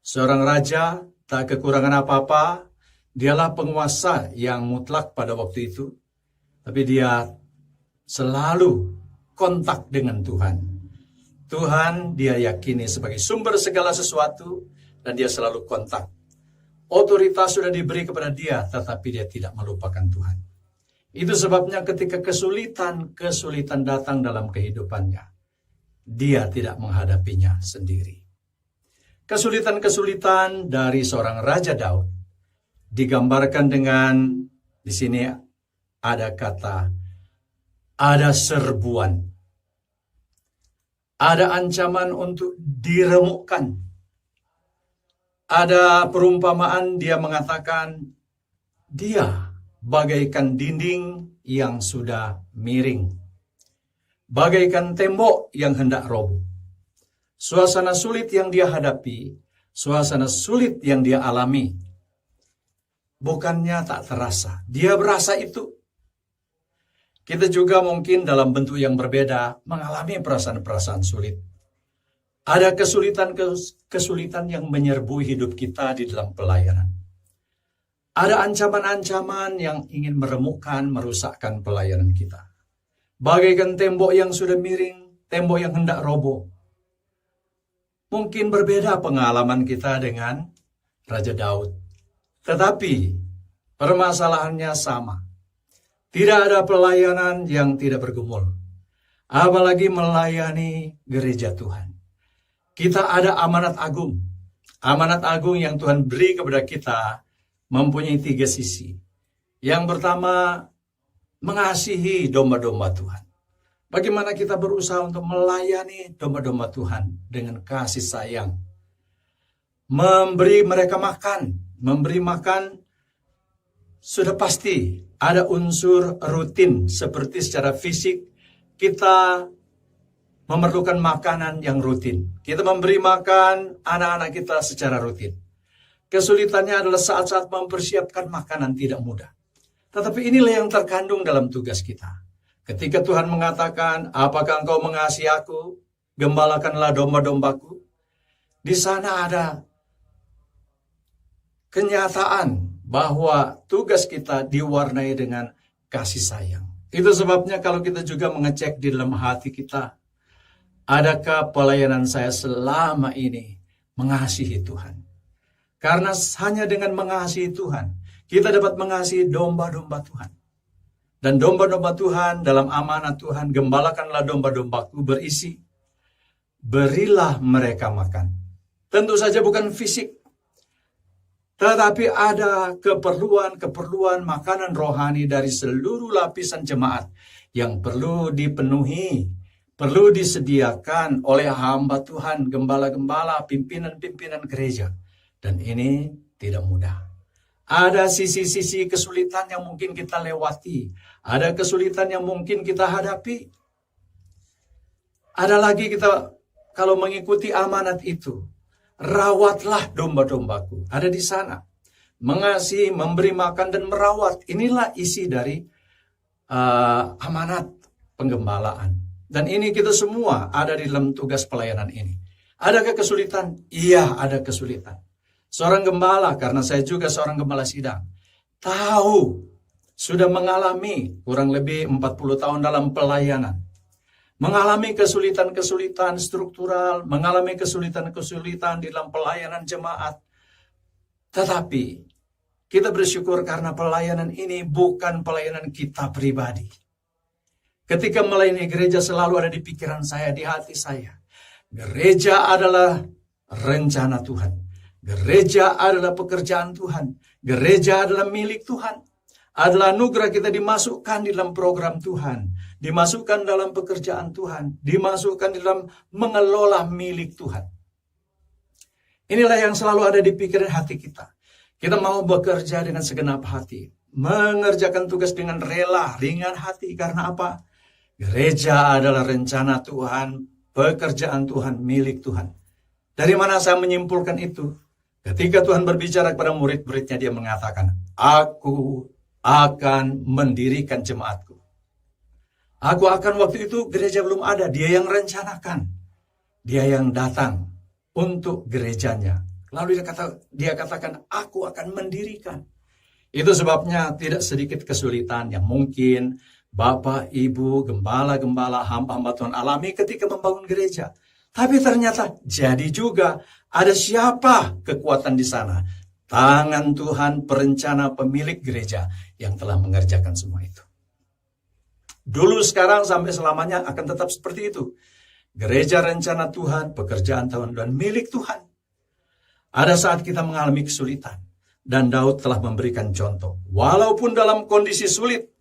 seorang raja, tak kekurangan apa-apa, dialah penguasa yang mutlak pada waktu itu, tapi dia selalu kontak dengan Tuhan. Tuhan dia yakini sebagai sumber segala sesuatu, dan dia selalu kontak. Otoritas sudah diberi kepada dia, tetapi dia tidak melupakan Tuhan. Itu sebabnya ketika kesulitan datang dalam kehidupannya, dia tidak menghadapinya sendiri. Kesulitan-kesulitan dari seorang Raja Daud digambarkan dengan, di sini ada kata, ada serbuan, ada ancaman untuk diremukkan. Ada perumpamaan, dia mengatakan, dia bagaikan dinding yang sudah miring, bagaikan tembok yang hendak roboh. Suasana sulit yang dia hadapi, suasana sulit yang dia alami, bukannya tak terasa, dia berasa itu. Kita juga mungkin dalam bentuk yang berbeda mengalami perasaan-perasaan sulit. Ada kesulitan yang menyerbu hidup kita di dalam pelayanan. Ada ancaman-ancaman yang ingin meremukkan, merusakkan pelayanan kita. Bagaikan tembok yang sudah miring, tembok yang hendak roboh. Mungkin berbeda pengalaman kita dengan Raja Daud. Tetapi permasalahannya sama. Tidak ada pelayanan yang tidak bergumul. Apalagi melayani gereja Tuhan. Kita ada amanat agung. Amanat agung yang Tuhan beri kepada kita mempunyai 3 sisi. Yang pertama, mengasihi domba-domba Tuhan. Bagaimana kita berusaha untuk melayani domba-domba Tuhan dengan kasih sayang. Memberi mereka makan. Memberi makan sudah pasti ada unsur rutin. Seperti secara fisik kita memerlukan makanan yang rutin. Kita memberi makan anak-anak kita secara rutin. Kesulitannya adalah saat-saat mempersiapkan makanan tidak mudah. Tetapi inilah yang terkandung dalam tugas kita. Ketika Tuhan mengatakan, apakah engkau mengasihi aku? Gembalakanlah domba-dombaku. Di sana ada kenyataan bahwa tugas kita diwarnai dengan kasih sayang. Itu sebabnya kalau kita juga mengecek di dalam hati kita, adakah pelayanan saya selama ini mengasihi Tuhan? Karena hanya dengan mengasihi Tuhan, kita dapat mengasihi domba-domba Tuhan. Dan domba-domba Tuhan dalam amanat Tuhan, gembalakanlah domba-dombaku berisi, berilah mereka makan. Tentu saja bukan fisik, tetapi ada keperluan makanan rohani dari seluruh lapisan jemaat yang perlu dipenuhi, perlu disediakan oleh hamba Tuhan, gembala-gembala, pimpinan-pimpinan gereja. Dan ini tidak mudah. Ada sisi-sisi kesulitan yang mungkin kita lewati. Ada kesulitan yang mungkin kita hadapi. Ada lagi kita kalau mengikuti amanat itu. Rawatlah domba-dombaku. Ada di sana. Mengasihi, memberi makan dan merawat. Inilah isi dari amanat penggembalaan. Dan ini kita semua ada di dalam tugas pelayanan ini. Adakah kesulitan? Iya, ada kesulitan. Seorang gembala, karena saya juga seorang gembala sidang, tahu, sudah mengalami kurang lebih 40 tahun dalam pelayanan. Mengalami kesulitan-kesulitan struktural, mengalami kesulitan-kesulitan di dalam pelayanan jemaat. Tetapi, kita bersyukur karena pelayanan ini bukan pelayanan kita pribadi. Ketika melayani gereja selalu ada di pikiran saya, di hati saya. Gereja adalah rencana Tuhan. Gereja adalah pekerjaan Tuhan. Gereja adalah milik Tuhan. Adalah anugerah kita dimasukkan di dalam program Tuhan. Dimasukkan dalam pekerjaan Tuhan. Dimasukkan di dalam mengelola milik Tuhan. Inilah yang selalu ada di pikiran hati kita. Kita mau bekerja dengan segenap hati. Mengerjakan tugas dengan rela, ringan hati. Karena apa? Gereja adalah rencana Tuhan. Pekerjaan Tuhan, milik Tuhan. Dari mana saya menyimpulkan itu? Ketika Tuhan berbicara kepada murid-muridnya, dia mengatakan, aku akan mendirikan jemaatku. Aku akan, waktu itu gereja belum ada, dia yang rencanakan. Dia yang datang untuk gerejanya. Lalu dia katakan, aku akan mendirikan. Itu sebabnya tidak sedikit kesulitan yang mungkin Bapak, Ibu, gembala-gembala, hamba-hamba Tuhan alami ketika membangun gereja. Tapi ternyata jadi juga ada siapa kekuatan di sana? Tangan Tuhan, perencana, pemilik gereja yang telah mengerjakan semua itu. Dulu, sekarang, sampai selamanya akan tetap seperti itu. Gereja rencana Tuhan, pekerjaan Tuhan, dan milik Tuhan. Ada saat kita mengalami kesulitan. Dan Daud telah memberikan contoh. Walaupun dalam kondisi sulit,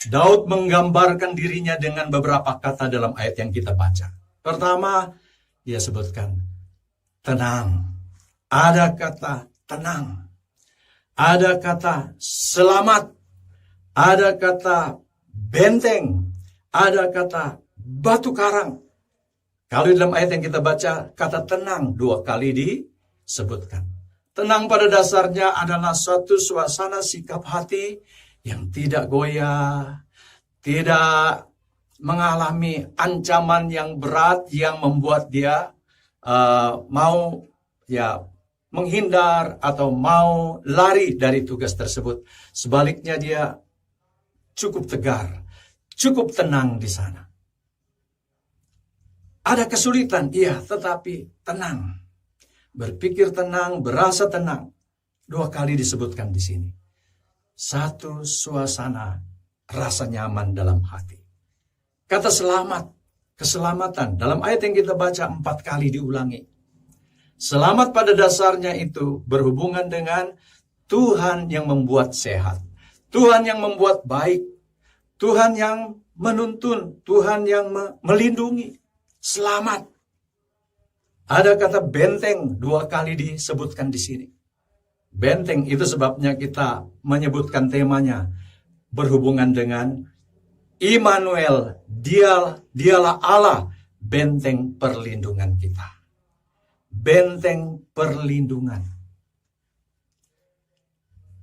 Daud menggambarkan dirinya dengan beberapa kata dalam ayat yang kita baca. Pertama, dia sebutkan tenang. Ada kata tenang. Ada kata selamat. Ada kata benteng. Ada kata batu karang. Kalau dalam ayat yang kita baca, kata tenang 2 kali disebutkan. Tenang pada dasarnya adalah suatu suasana sikap hati yang tidak goyah, tidak mengalami ancaman yang berat yang membuat dia mau menghindar atau mau lari dari tugas tersebut. Sebaliknya dia cukup tegar, cukup tenang di sana. Ada kesulitan, iya, tetapi tenang. Berpikir tenang, berasa tenang. 2 kali disebutkan di sini. Satu suasana rasa nyaman dalam hati. Kata selamat, keselamatan. Dalam ayat yang kita baca 4 kali diulangi. Selamat pada dasarnya itu berhubungan dengan Tuhan yang membuat sehat. Tuhan yang membuat baik. Tuhan yang menuntun. Tuhan yang melindungi. Selamat. Ada kata benteng 2 kali disebutkan di sini. Benteng itu sebabnya kita menyebutkan temanya berhubungan dengan Immanuel, dialah Allah, benteng perlindungan kita. Benteng perlindungan.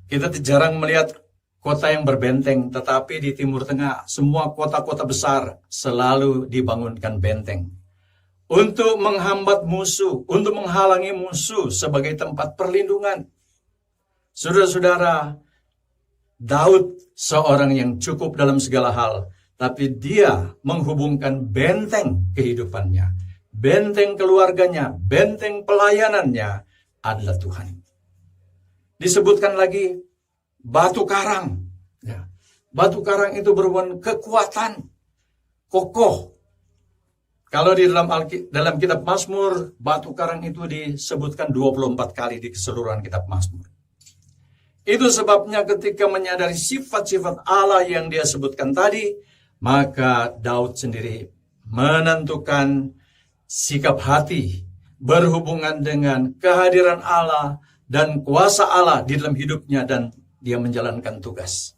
Kita jarang melihat kota yang berbenteng, tetapi di Timur Tengah semua kota-kota besar selalu dibangunkan benteng. Untuk menghambat musuh, untuk menghalangi musuh sebagai tempat perlindungan. Saudara-saudara, Daud seorang yang cukup dalam segala hal, tapi dia menghubungkan benteng kehidupannya, benteng keluarganya, benteng pelayanannya adalah Tuhan. Disebutkan lagi batu karang. Ya. Batu karang itu berhubungan kekuatan, kokoh. Kalau di dalam kitab Mazmur, batu karang itu disebutkan 24 kali di keseluruhan kitab Mazmur. Itu sebabnya ketika menyadari sifat-sifat Allah yang dia sebutkan tadi, maka Daud sendiri menentukan sikap hati berhubungan dengan kehadiran Allah dan kuasa Allah di dalam hidupnya dan dia menjalankan tugas.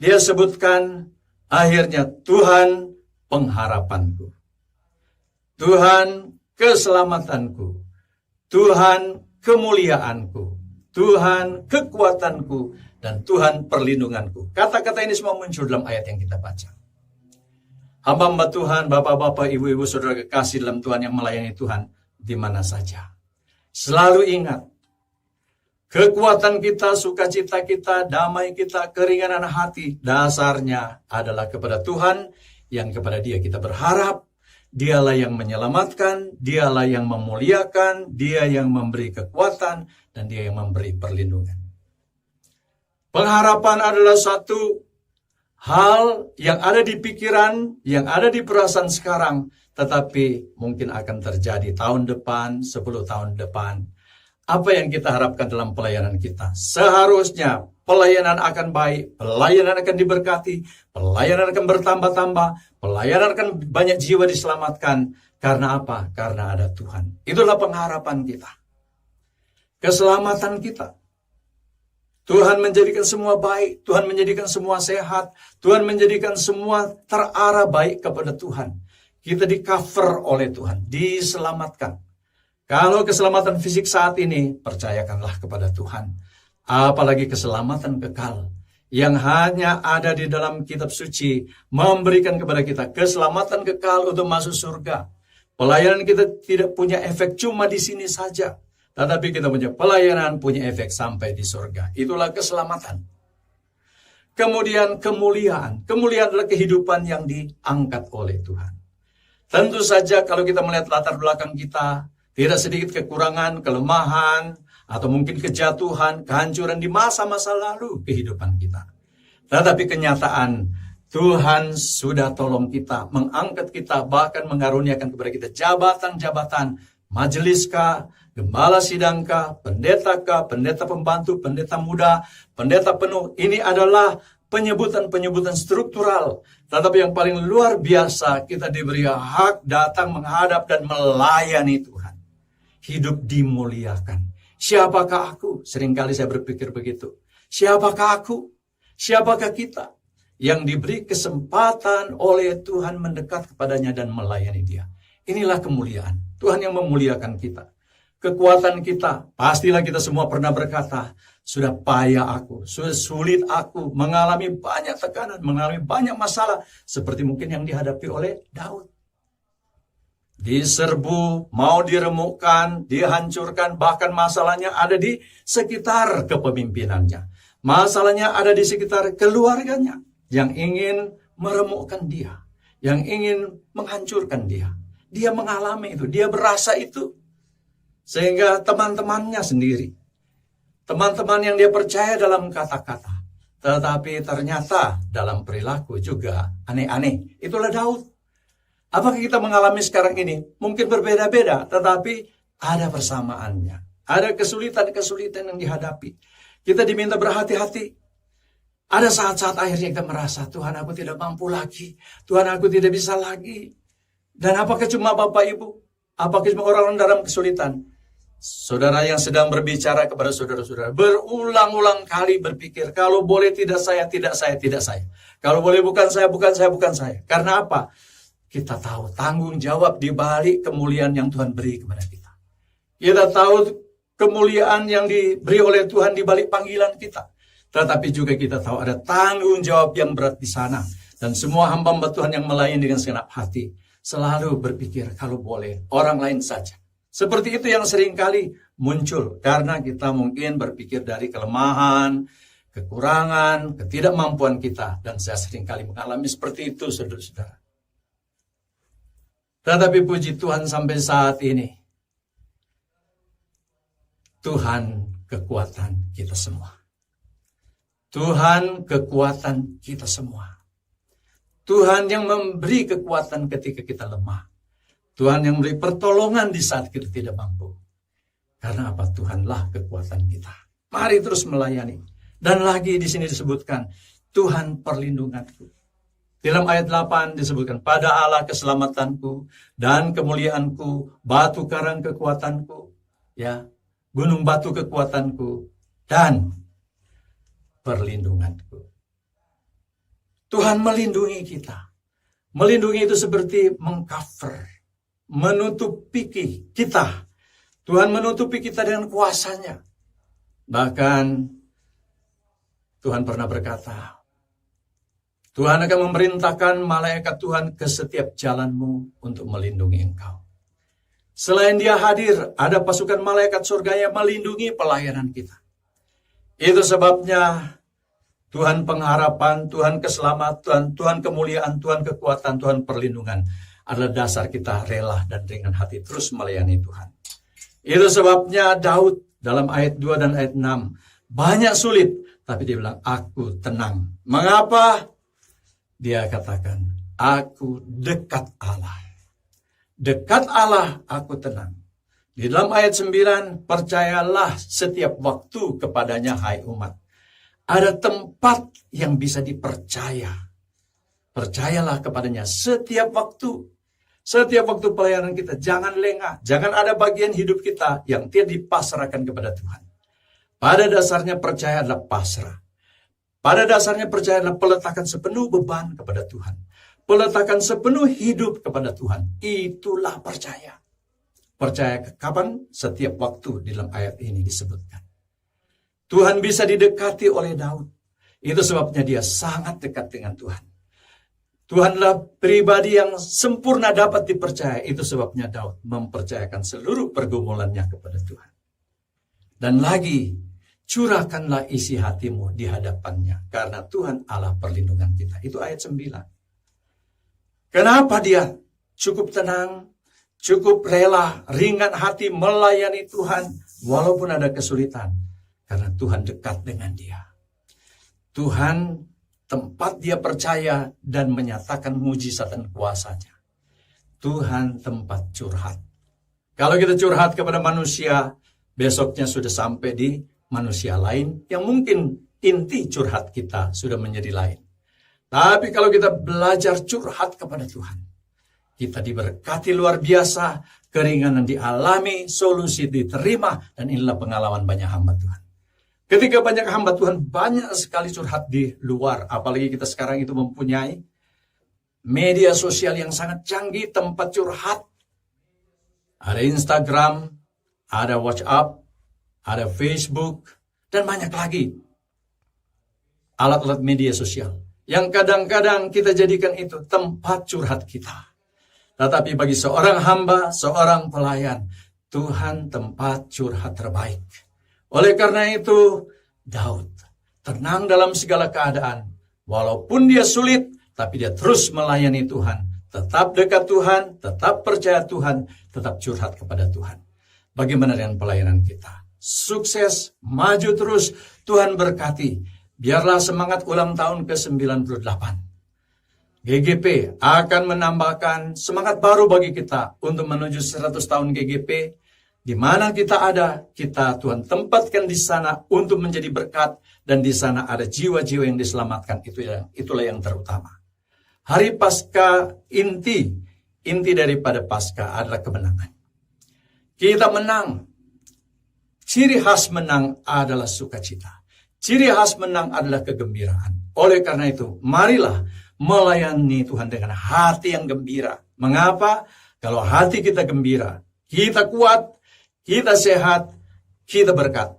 Dia sebutkan akhirnya Tuhan pengharapanku. Tuhan keselamatanku. Tuhan kemuliaanku. Tuhan kekuatanku. Dan Tuhan perlindunganku. Kata-kata ini semua muncul dalam ayat yang kita baca. Hamba-hamba Tuhan, bapak-bapak, ibu-ibu, saudara kekasih dalam Tuhan yang melayani Tuhan di mana saja. Selalu ingat, kekuatan kita, sukacita kita, damai kita, keringanan hati, dasarnya adalah kepada Tuhan yang kepada Dia kita berharap. Dialah yang menyelamatkan, dialah yang memuliakan, dia yang memberi kekuatan, dan dia yang memberi perlindungan. Pengharapan adalah satu hal yang ada di pikiran, yang ada di perasaan sekarang, tetapi mungkin akan terjadi tahun depan, 10 tahun depan. Apa yang kita harapkan dalam pelayanan kita? Seharusnya pelayanan akan baik, pelayanan akan diberkati, pelayanan akan bertambah-tambah, pelayanan akan banyak jiwa diselamatkan. Karena apa? Karena ada Tuhan. Itulah pengharapan kita. Keselamatan kita. Tuhan menjadikan semua baik, Tuhan menjadikan semua sehat, Tuhan menjadikan semua terarah baik kepada Tuhan. Kita di-cover oleh Tuhan, diselamatkan. Kalau keselamatan fisik saat ini, percayakanlah kepada Tuhan. Apalagi keselamatan kekal yang hanya ada di dalam kitab suci memberikan kepada kita keselamatan kekal untuk masuk surga. Pelayanan kita tidak punya efek cuma di sini saja, tetapi kita punya pelayanan, punya efek sampai di surga. Itulah keselamatan. Kemudian kemuliaan. Kemuliaan adalah kehidupan yang diangkat oleh Tuhan. Tentu saja kalau kita melihat latar belakang kita, tidak sedikit kekurangan, kelemahan, atau mungkin kejatuhan, kehancuran di masa-masa lalu kehidupan kita. Tetapi kenyataan Tuhan sudah tolong kita, mengangkat kita, bahkan mengaruniakan kepada kita jabatan-jabatan, majeliskah, gembala sidangkah, pendetakah, pendeta pembantu, pendeta muda, pendeta penuh. Ini adalah penyebutan-penyebutan struktural. Tetapi yang paling luar biasa, kita diberi hak datang menghadap dan melayani Tuhan. Hidup dimuliakan. Siapakah aku? Seringkali saya berpikir begitu. Siapakah aku? Siapakah kita? Yang diberi kesempatan oleh Tuhan mendekat kepadanya dan melayani dia. Inilah kemuliaan. Tuhan yang memuliakan kita. Kekuatan kita, pastilah kita semua pernah berkata, sudah payah aku, sudah sulit aku, mengalami banyak tekanan, mengalami banyak masalah, seperti mungkin yang dihadapi oleh Daud. Diserbu, mau diremukkan, dihancurkan, bahkan masalahnya ada di sekitar kepemimpinannya. Masalahnya ada di sekitar keluarganya. Yang ingin meremukkan dia, yang ingin menghancurkan dia. Dia mengalami itu, dia berasa itu. Sehingga teman-temannya sendiri, teman-teman yang dia percaya dalam kata-kata, tetapi ternyata dalam perilaku juga aneh-aneh. Itulah Daud. Apakah kita mengalami sekarang ini? Mungkin berbeda-beda, tetapi ada persamaannya. Ada kesulitan-kesulitan yang dihadapi. Kita diminta berhati-hati. Ada saat-saat akhirnya kita merasa, Tuhan aku tidak mampu lagi. Tuhan aku tidak bisa lagi. Dan apakah cuma Bapak Ibu? Apakah cuma orang-orang dalam kesulitan? Saudara yang sedang berbicara kepada saudara-saudara, berulang-ulang kali berpikir, kalau boleh tidak saya, tidak saya, tidak saya. Kalau boleh bukan saya, bukan saya, bukan saya. Karena apa? Kita tahu tanggung jawab di balik kemuliaan yang Tuhan beri kepada kita. Kita tahu kemuliaan yang diberi oleh Tuhan di balik panggilan kita. Tetapi juga kita tahu ada tanggung jawab yang berat di sana. Dan semua hamba-hamba Tuhan yang melayani dengan segenap hati selalu berpikir kalau boleh orang lain saja. Seperti itu yang seringkali muncul karena kita mungkin berpikir dari kelemahan, kekurangan, ketidakmampuan kita. Dan saya seringkali mengalami seperti itu, saudara-saudara. Tetapi puji Tuhan sampai saat ini, Tuhan kekuatan kita semua. Tuhan kekuatan kita semua. Tuhan yang memberi kekuatan ketika kita lemah. Tuhan yang memberi pertolongan di saat kita tidak mampu. Karena apa? Tuhanlah kekuatan kita. Mari terus melayani. Dan lagi di sini disebutkan, Tuhan perlindunganku. Dalam ayat 8 disebutkan, pada Allah keselamatanku dan kemuliaanku, batu karang kekuatanku, ya, gunung batu kekuatanku, dan perlindunganku. Tuhan melindungi kita. Melindungi itu seperti mengcover, menutupi kita. Tuhan menutupi kita dengan kuasanya. Bahkan Tuhan pernah berkata, Tuhan akan memerintahkan malaikat Tuhan ke setiap jalanmu untuk melindungi engkau. Selain dia hadir, ada pasukan malaikat surga yang melindungi pelayanan kita. Itu sebabnya Tuhan pengharapan, Tuhan keselamatan, Tuhan kemuliaan, Tuhan kekuatan, Tuhan perlindungan adalah dasar kita rela dan dengan hati terus melayani Tuhan. Itu sebabnya Daud dalam ayat 2 dan ayat 6 banyak sulit, tapi dia bilang, aku tenang. Mengapa? Dia katakan, aku dekat Allah. Dekat Allah aku tenang. Di dalam ayat 9, percayalah setiap waktu kepadanya hai umat. Ada tempat yang bisa dipercaya. Percayalah kepadanya setiap waktu. Setiap waktu pelayanan kita, jangan lengah. Jangan ada bagian hidup kita yang tidak dipasrahkan kepada Tuhan. Pada dasarnya percaya adalah pasrah. Pada dasarnya percaya adalah peletakan sepenuh beban kepada Tuhan. Peletakan sepenuh hidup kepada Tuhan. Itulah percaya. Percaya kapan? Setiap waktu di dalam ayat ini disebutkan. Tuhan bisa didekati oleh Daud. Itu sebabnya dia sangat dekat dengan Tuhan. Tuhanlah pribadi yang sempurna dapat dipercaya. Itu sebabnya Daud mempercayakan seluruh pergumulannya kepada Tuhan. Dan lagi, curahkanlah isi hatimu di hadapannya. Karena Tuhan Allah perlindungan kita. Itu ayat 9. Kenapa dia cukup tenang, cukup rela, ringan hati melayani Tuhan. Walaupun ada kesulitan. Karena Tuhan dekat dengan dia. Tuhan tempat dia percaya dan menyatakan mujizat dan kuasanya. Tuhan tempat curhat. Kalau kita curhat kepada manusia, besoknya sudah sampai di manusia lain yang mungkin inti curhat kita sudah menjadi lain. Tapi kalau kita belajar curhat kepada Tuhan, kita diberkati luar biasa, keringanan dialami, solusi diterima, dan inilah pengalaman banyak hamba Tuhan. Ketika banyak hamba Tuhan banyak sekali curhat di luar, apalagi kita sekarang itu mempunyai media sosial yang sangat canggih, tempat curhat. Ada Instagram, ada WhatsApp, ada Facebook, dan banyak lagi alat-alat media sosial yang kadang-kadang kita jadikan itu tempat curhat kita. Tetapi bagi seorang hamba, seorang pelayan, Tuhan tempat curhat terbaik. Oleh karena itu, Daud tenang dalam segala keadaan. Walaupun dia sulit, tapi dia terus melayani Tuhan. Tetap dekat Tuhan, tetap percaya Tuhan, tetap curhat kepada Tuhan. Bagaimana dengan pelayanan kita? Sukses, maju terus, Tuhan berkati. Biarlah semangat ulang tahun ke-98. GGP akan menambahkan semangat baru bagi kita untuk menuju 100 tahun GGP. Di mana kita ada, kita Tuhan tempatkan di sana untuk menjadi berkat, dan di sana ada jiwa-jiwa yang diselamatkan. Itulah yang terutama. Hari Paskah, inti daripada Paskah adalah kemenangan. Kita menang. Ciri khas menang adalah sukacita. Ciri khas menang adalah kegembiraan. Oleh karena itu, marilah melayani Tuhan dengan hati yang gembira. Mengapa? Kalau hati kita gembira, kita kuat, kita sehat, kita berkat.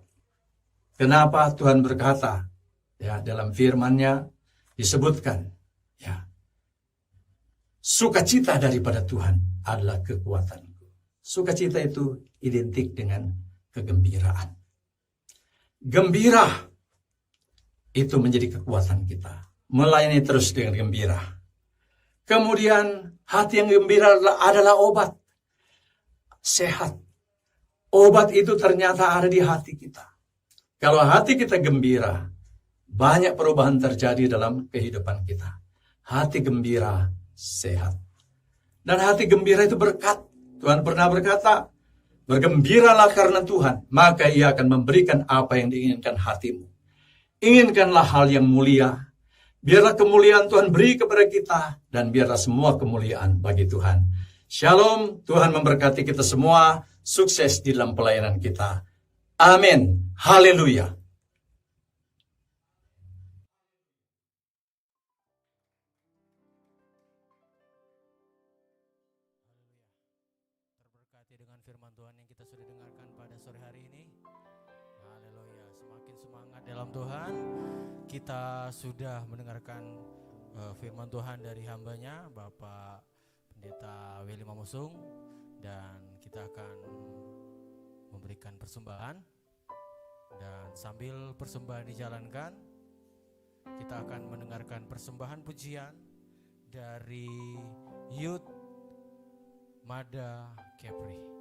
Kenapa Tuhan berkata, ya, dalam firman-Nya disebutkan, ya, sukacita daripada Tuhan adalah kekuatanku. Sukacita itu identik dengan kegembiraan. Gembira itu menjadi kekuatan kita. Melayani terus dengan gembira. Kemudian hati yang gembira adalah obat. Sehat. Obat itu ternyata ada di hati kita. Kalau hati kita gembira, banyak perubahan terjadi dalam kehidupan kita. Hati gembira, sehat. Dan hati gembira itu berkat. Tuhan pernah berkata, bergembiralah karena Tuhan, maka Ia akan memberikan apa yang diinginkan hatimu. Inginkanlah hal yang mulia. Biarlah kemuliaan Tuhan beri kepada kita, dan biarlah semua kemuliaan bagi Tuhan. Shalom, Tuhan memberkati kita semua, sukses di dalam pelayanan kita. Amin. Haleluya. Terberkati dengan firman Tuhan yang kita sudah dengarkan pada sore hari ini. Haleluya, semakin semangat dalam Tuhan. Kita sudah mendengarkan firman Tuhan dari hambanya Bapak Pendeta Willy Mamusung, dan kita akan memberikan persembahan. Dan sambil persembahan dijalankan, kita akan mendengarkan persembahan pujian dari Youth Mada Kepri.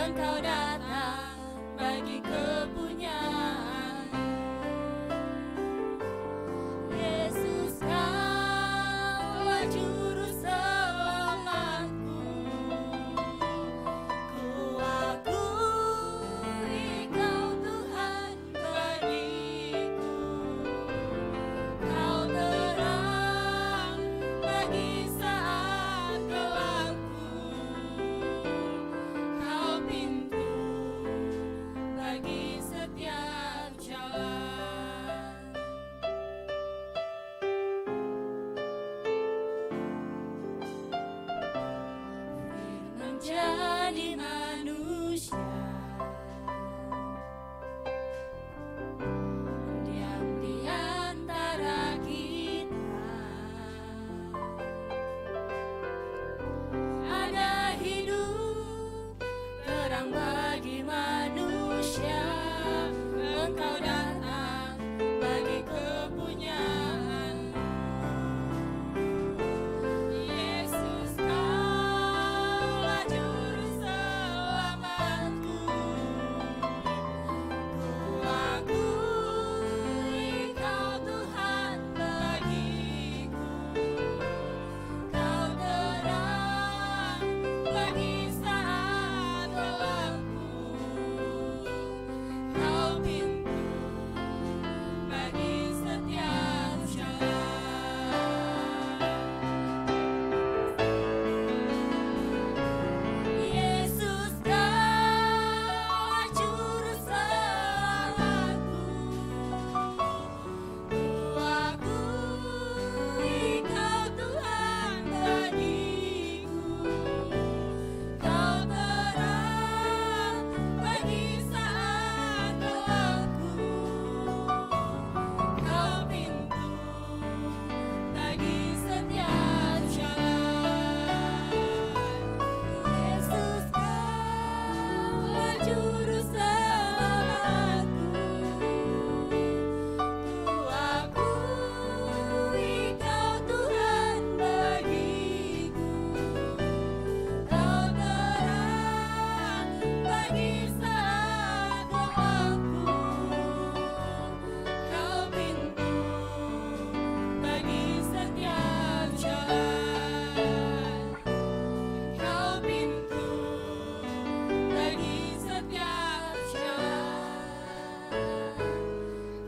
Engkau datang bagi kepunyaan. Yesus, Kaulah juru selamatku. Ku akui Kau Tuhan bagiku. Kau terang bagi saat gelapku. Kau pintu bagi setiap jalan. Firman jadi manusia, diam di antara kita. Ada hidup terang bagi manusia. Engkau datang bagi kepunyaan. Yesus, Kaulah juru selamatku. Ku akui Kau Tuhan bagiku. Kau terang bagi saat gelapku. Kau pintu bagi setiap jalan. Yesus, Kaulah juru selamatku. Ku akui Kau Tuhan bagiku. Kau terang bagi saat gelapku. Kau pintu bagi setiap jalan. Yesus, Kaulah juru selamatku. Ku akui Kau Tuhan bagiku. Kau terang bagi saat gelapku. Kau pintu bagi setiap jalan. Kau pintu bagi setiap jalan.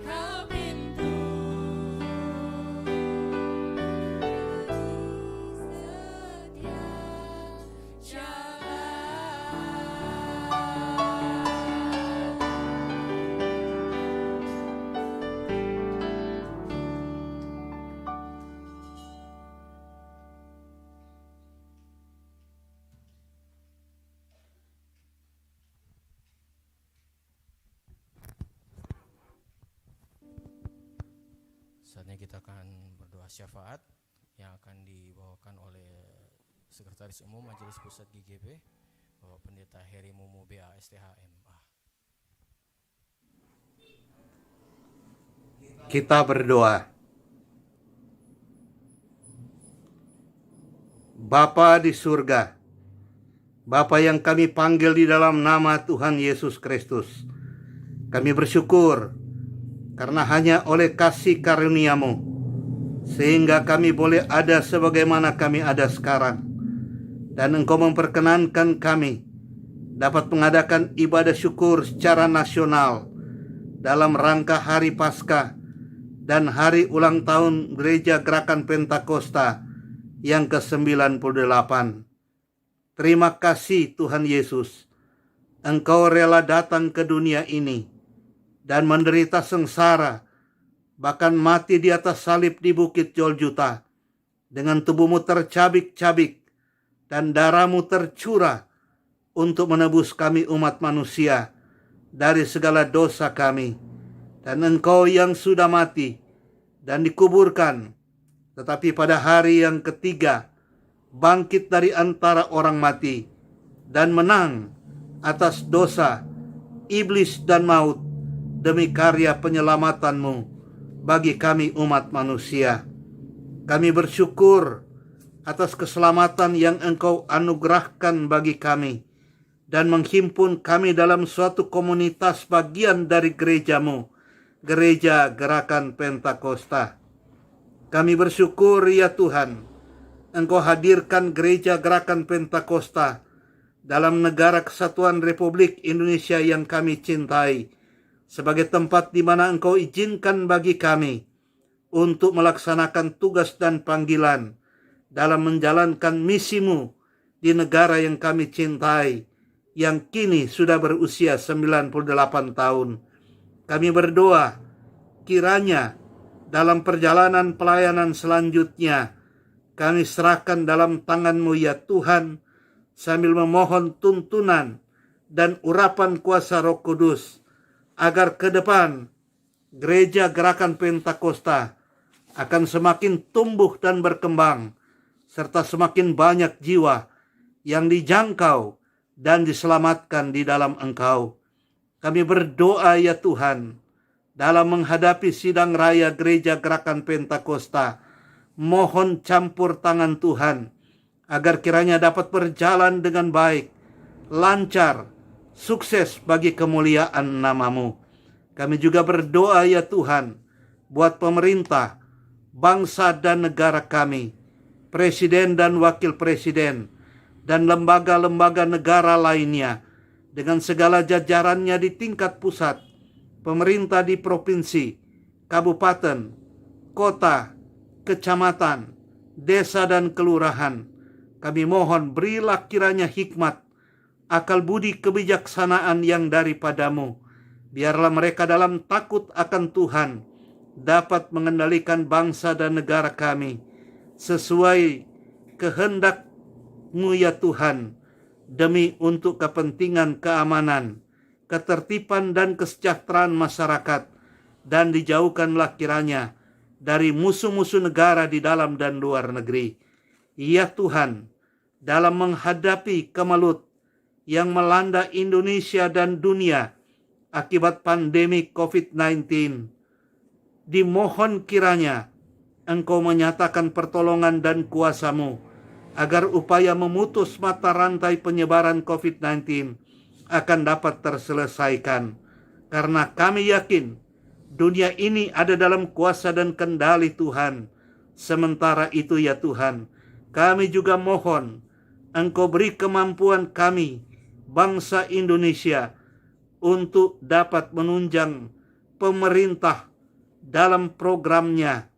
Kau pintu setiap Saatnya kita akan berdoa syafaat yang akan dibawakan oleh Sekretaris Umum Majelis Pusat GGB, Bapak Pendeta Heri Mumu BA STHMA. Kita berdoa. Bapa di surga, Bapa yang kami panggil di dalam nama Tuhan Yesus Kristus, kami bersyukur karena hanya oleh kasih karunia-Mu sehingga kami boleh ada sebagaimana kami ada sekarang. Dan Engkau memperkenankan kami dapat mengadakan ibadah syukur secara nasional dalam rangka Hari Paskah dan Hari Ulang Tahun Gereja Gerakan Pentakosta yang ke-98. Terima kasih Tuhan Yesus, Engkau rela datang ke dunia ini dan menderita sengsara, bahkan mati di atas salib di Bukit Golgota, dengan tubuh-Mu tercabik-cabik dan darah-Mu tercurah untuk menebus kami umat manusia dari segala dosa kami. Dan Engkau yang sudah mati dan dikuburkan, tetapi pada hari yang ketiga bangkit dari antara orang mati dan menang atas dosa, iblis dan maut demi karya penyelamatan-Mu bagi kami umat manusia. Kami bersyukur atas keselamatan yang Engkau anugerahkan bagi kami dan menghimpun kami dalam suatu komunitas bagian dari gereja-Mu, Gereja Gerakan Pentakosta. Kami bersyukur ya Tuhan, Engkau hadirkan Gereja Gerakan Pentakosta dalam negara kesatuan Republik Indonesia yang kami cintai, sebagai tempat di mana Engkau izinkan bagi kami untuk melaksanakan tugas dan panggilan dalam menjalankan misi-Mu di negara yang kami cintai, yang kini sudah berusia 98 tahun. Kami berdoa, kiranya dalam perjalanan pelayanan selanjutnya, kami serahkan dalam tangan-Mu ya Tuhan, sambil memohon tuntunan dan urapan kuasa Roh Kudus, agar ke depan Gereja Gerakan Pentakosta akan semakin tumbuh dan berkembang, serta semakin banyak jiwa yang dijangkau dan diselamatkan di dalam Engkau. Kami berdoa ya Tuhan, dalam menghadapi sidang raya Gereja Gerakan Pentakosta, mohon campur tangan Tuhan, agar kiranya dapat berjalan dengan baik, lancar, sukses bagi kemuliaan nama-Mu. Kami juga berdoa ya Tuhan, buat pemerintah, bangsa dan negara kami, presiden dan wakil presiden, dan lembaga-lembaga negara lainnya, dengan segala jajarannya di tingkat pusat, pemerintah di provinsi, kabupaten, kota, kecamatan, desa dan kelurahan. Kami mohon berilah kiranya hikmat, akal budi kebijaksanaan yang daripada-Mu. Biarlah mereka dalam takut akan Tuhan dapat mengendalikan bangsa dan negara kami sesuai kehendak-Mu ya Tuhan, demi untuk kepentingan keamanan, ketertiban dan kesejahteraan masyarakat, dan dijauhkanlah kiranya dari musuh-musuh negara di dalam dan luar negeri. Ya Tuhan, dalam menghadapi kemelut yang melanda Indonesia dan dunia akibat pandemi COVID-19, dimohon kiranya Engkau menyatakan pertolongan dan kuasa-Mu, agar upaya memutus mata rantai penyebaran COVID-19 akan dapat terselesaikan. Karena kami yakin dunia ini ada dalam kuasa dan kendali Tuhan. Sementara itu ya Tuhan, kami juga mohon Engkau beri kemampuan kami, bangsa Indonesia, untuk dapat menunjang pemerintah dalam programnya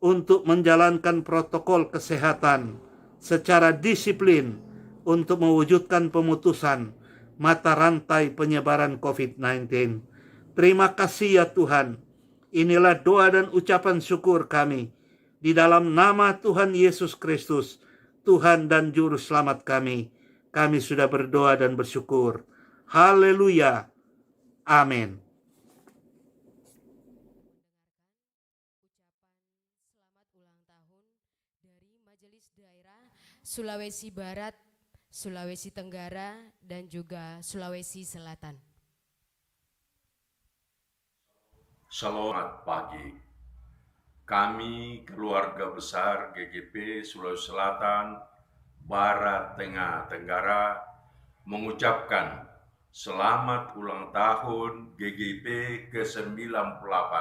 untuk menjalankan protokol kesehatan secara disiplin untuk mewujudkan pemutusan mata rantai penyebaran COVID-19. Terima kasih ya Tuhan. Inilah doa dan ucapan syukur kami di dalam nama Tuhan Yesus Kristus, Tuhan dan Juru Selamat kami. Kami sudah berdoa dan bersyukur. Haleluya. Amin. Selamat ulang tahun dari Majelis Daerah Sulawesi Barat, Sulawesi Tenggara, dan juga Sulawesi Selatan. Selamat pagi. Kami keluarga besar GGP Sulawesi Selatan, Barat, Tengah, Tenggara mengucapkan selamat ulang tahun GGP ke-98.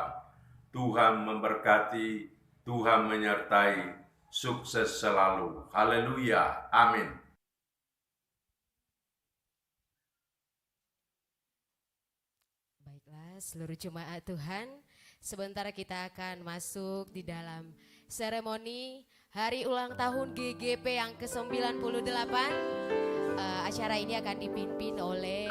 Tuhan memberkati, Tuhan menyertai, sukses selalu. Haleluya. Amin. Baiklah, seluruh jemaat Tuhan, sebentar kita akan masuk di dalam seremoni hari ulang tahun GGP yang ke-98. Acara ini akan dipimpin oleh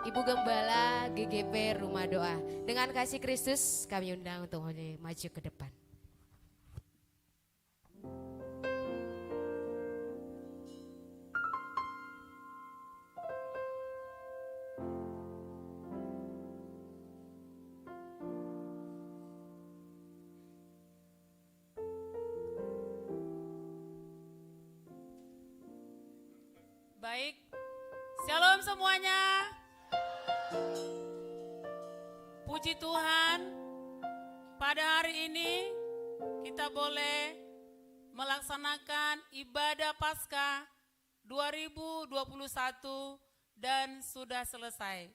Ibu Gembala GGP Rumah Doa. Dengan kasih Kristus kami undang untuk maju ke depan. Baik, shalom semuanya. Puji Tuhan, pada hari ini kita boleh melaksanakan ibadah Paskah 2021 dan sudah selesai.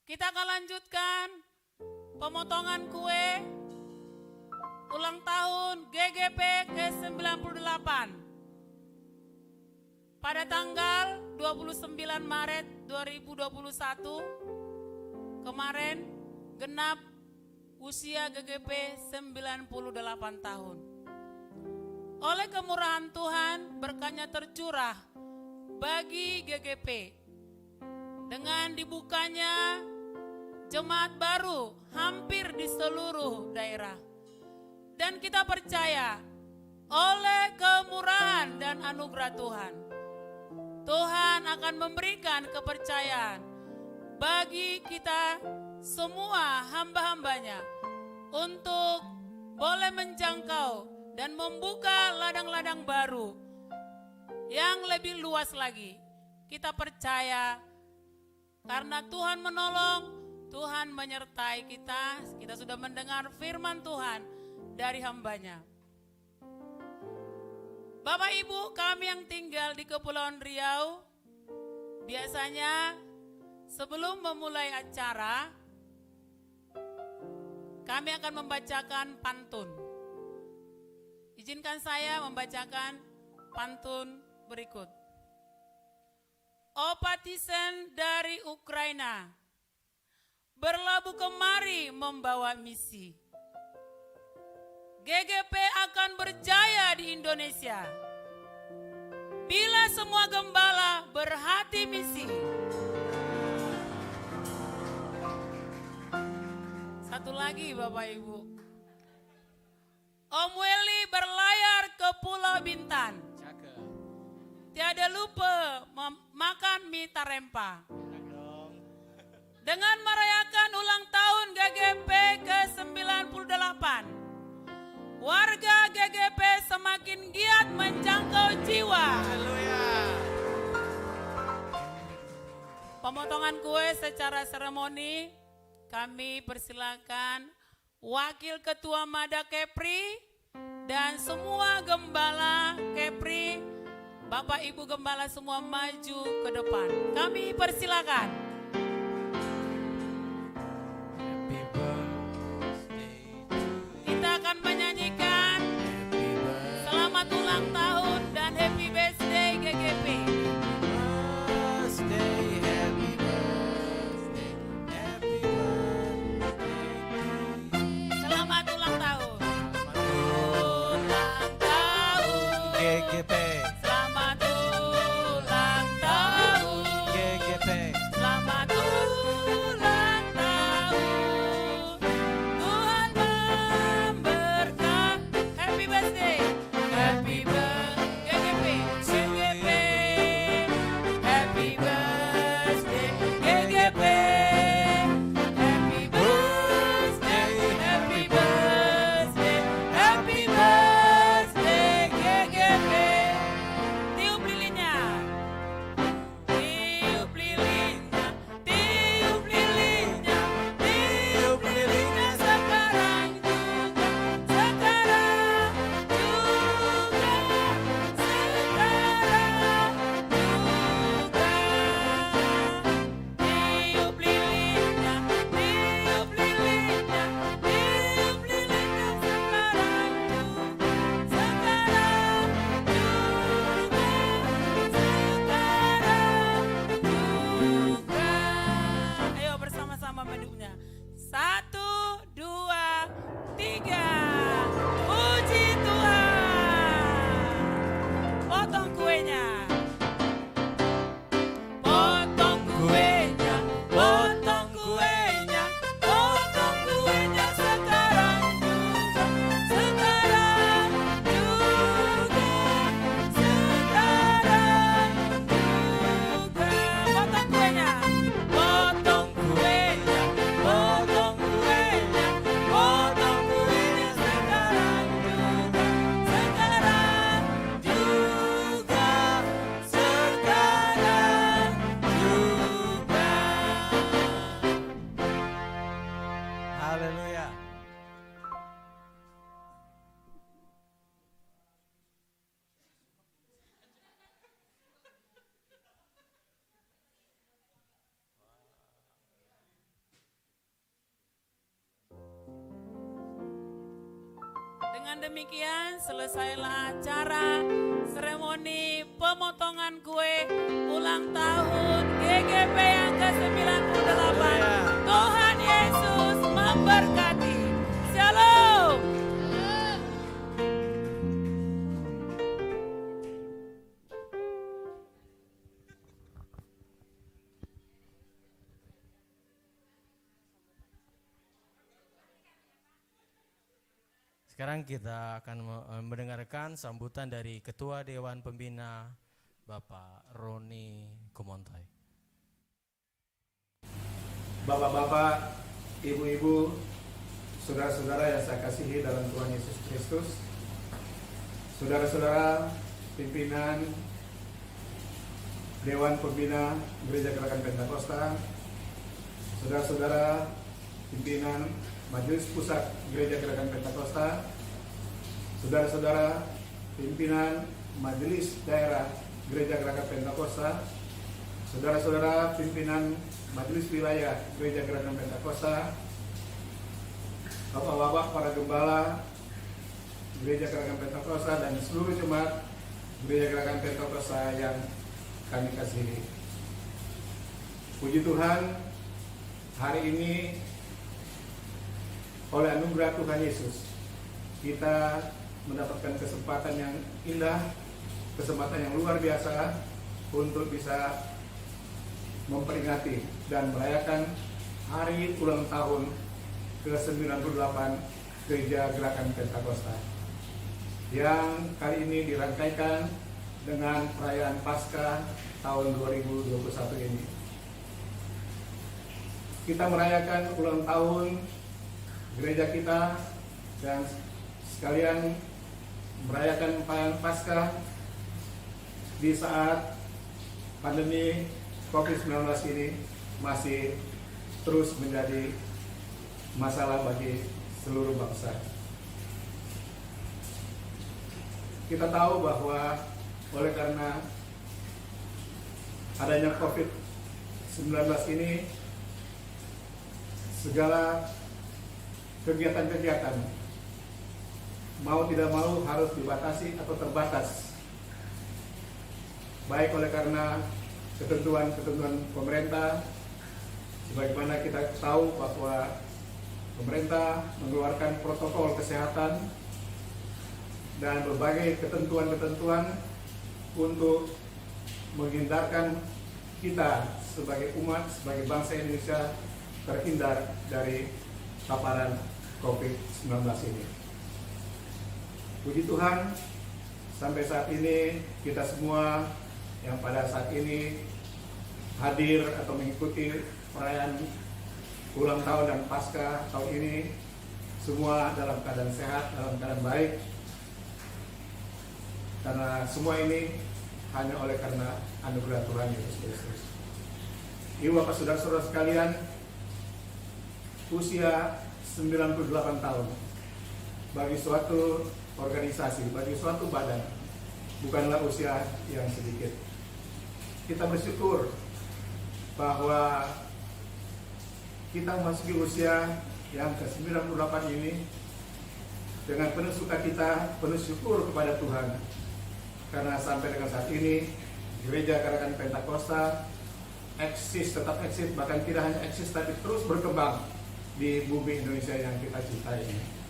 Kita akan lanjutkan pemotongan kue ulang tahun GGP ke-98 pada tanggal 29 Maret 2021 kemarin genap usia GGP 98 tahun. Oleh kemurahan Tuhan, berkatnya tercurah bagi GGP dengan dibukanya jemaat baru hampir di seluruh daerah. Dan kita percaya oleh kemurahan dan anugerah Tuhan, Tuhan akan memberikan kepercayaan bagi kita semua hamba-hambanya untuk boleh menjangkau dan membuka ladang-ladang baru yang lebih luas lagi. Kita percaya karena Tuhan menolong, Tuhan menyertai kita. Kita sudah mendengar firman Tuhan dari hambanya. Bapak Ibu kami yang tinggal di Kepulauan Riau, biasanya sebelum memulai acara, kami akan membacakan pantun. Izinkan saya membacakan pantun berikut. Opatisen dari Ukraina berlabuh kemari membawa misi. GGP akan berjaya di Indonesia bila semua gembala berhati misi. Satu lagi Bapak Ibu. Om Weli berlayar ke Pulau Bintan. Tiada lupa makan mie tarempa. Dengan merayakan ulang tahun GGP ke-98, warga GGP semakin giat menjangkau jiwa. Pemotongan kue secara seremoni kami persilakan Wakil Ketua Mada Kepri dan semua gembala Kepri, Bapak Ibu Gembala semua maju ke depan. Kami persilakan. Kita akan menyanyikan selamat ulang tahun dan happy birthday GGP. Selamat ulang tahun. Ulang tahun GGP. Selamat ulang tahun GGP. Selamat ulang tahun. Tuhan memberkati. Happy birthday. Happy birthday GGP. GGP. Happy birthday GGP. Happy birthday. Happy birthday. Happy birthday GGP. Tiup lilinnya. Tiup lilinnya. Tiup lilinnya. Tiup lilinnya sekarang juga. Sekarang juga. Sekarang juga. Tiup lilinnya. Tiup lilinnya. Tiup lilinnya sekarang juga. Sekarang juga. Sekarang juga. Ayo bersama-sama mendukungnya. 1, 2, 3. Puji Tuhan. Potong kuenya. Potong kuenya. Potong kuenya. Potong kuenya sekarang juga. Sekarang juga. Sekarang juga. Potong kuenya. Potong kuenya. Potong kuenya. Dengan demikian selesailah acara seremoni pemotongan kue ulang tahun GGP yang ke-98. Tuhan Yesus memberkati. Shalom. Sekarang kita akan mendengarkan sambutan dari Ketua Dewan Pembina Bapak Roni Kumontai. Bapak-bapak, ibu-ibu, saudara-saudara yang saya kasihi dalam Tuhan Yesus Kristus, saudara-saudara pimpinan Dewan Pembina Gereja Gerakan Pentakosta, saudara-saudara pimpinan Majelis Pusat Gereja Gerakan Pentakosta, saudara-saudara pimpinan Majelis Daerah Gereja Gerakan Pentakosta, saudara-saudara pimpinan Majelis Wilayah Gereja Gerakan Pentakosta, bapak-bapak para gembala Gereja Gerakan Pentakosta dan seluruh jemaat Gereja Gerakan Pentakosta yang kami kasihi. Puji Tuhan, hari ini oleh anugerah Tuhan Yesus, kita mendapatkan kesempatan yang indah, kesempatan yang luar biasa untuk bisa memperingati dan merayakan hari ulang tahun ke-98 Gereja Gerakan Pentakosta yang kali ini dirangkaikan dengan perayaan Paskah tahun 2021 ini. Kita merayakan ulang tahun gereja kita dan sekalian merayakan perayaan Paskah di saat pandemi COVID-19 ini masih terus menjadi masalah bagi seluruh bangsa. Kita tahu bahwa oleh karena adanya COVID-19 ini, segala kegiatan-kegiatan mau tidak mau harus dibatasi atau terbatas, baik oleh karena ketentuan-ketentuan pemerintah, sebagaimana kita tahu bahwa pemerintah mengeluarkan protokol kesehatan dan berbagai ketentuan-ketentuan untuk menghindarkan kita sebagai umat, sebagai bangsa Indonesia terhindar dari paparan COVID-19 ini. Puji Tuhan, sampai saat ini kita semua yang pada saat ini hadir atau mengikuti perayaan ulang tahun dan Paskah tahun ini semua dalam keadaan sehat, dalam keadaan baik, karena semua ini hanya oleh karena anugerah Tuhan Yesus Kristus. Ibu bapak saudara-saudara sekalian, usia 98 tahun bagi suatu organisasi, bagi suatu badan bukanlah usia yang sedikit. Kita bersyukur bahwa kita memasuki usia yang ke-98 ini dengan penuh sukacita, penuh syukur kepada Tuhan, karena sampai dengan saat ini Gereja Gerakan Pentakosta eksis, tetap eksis, bahkan tidak hanya eksis tapi terus berkembang di bumi Indonesia yang kita cintai ini.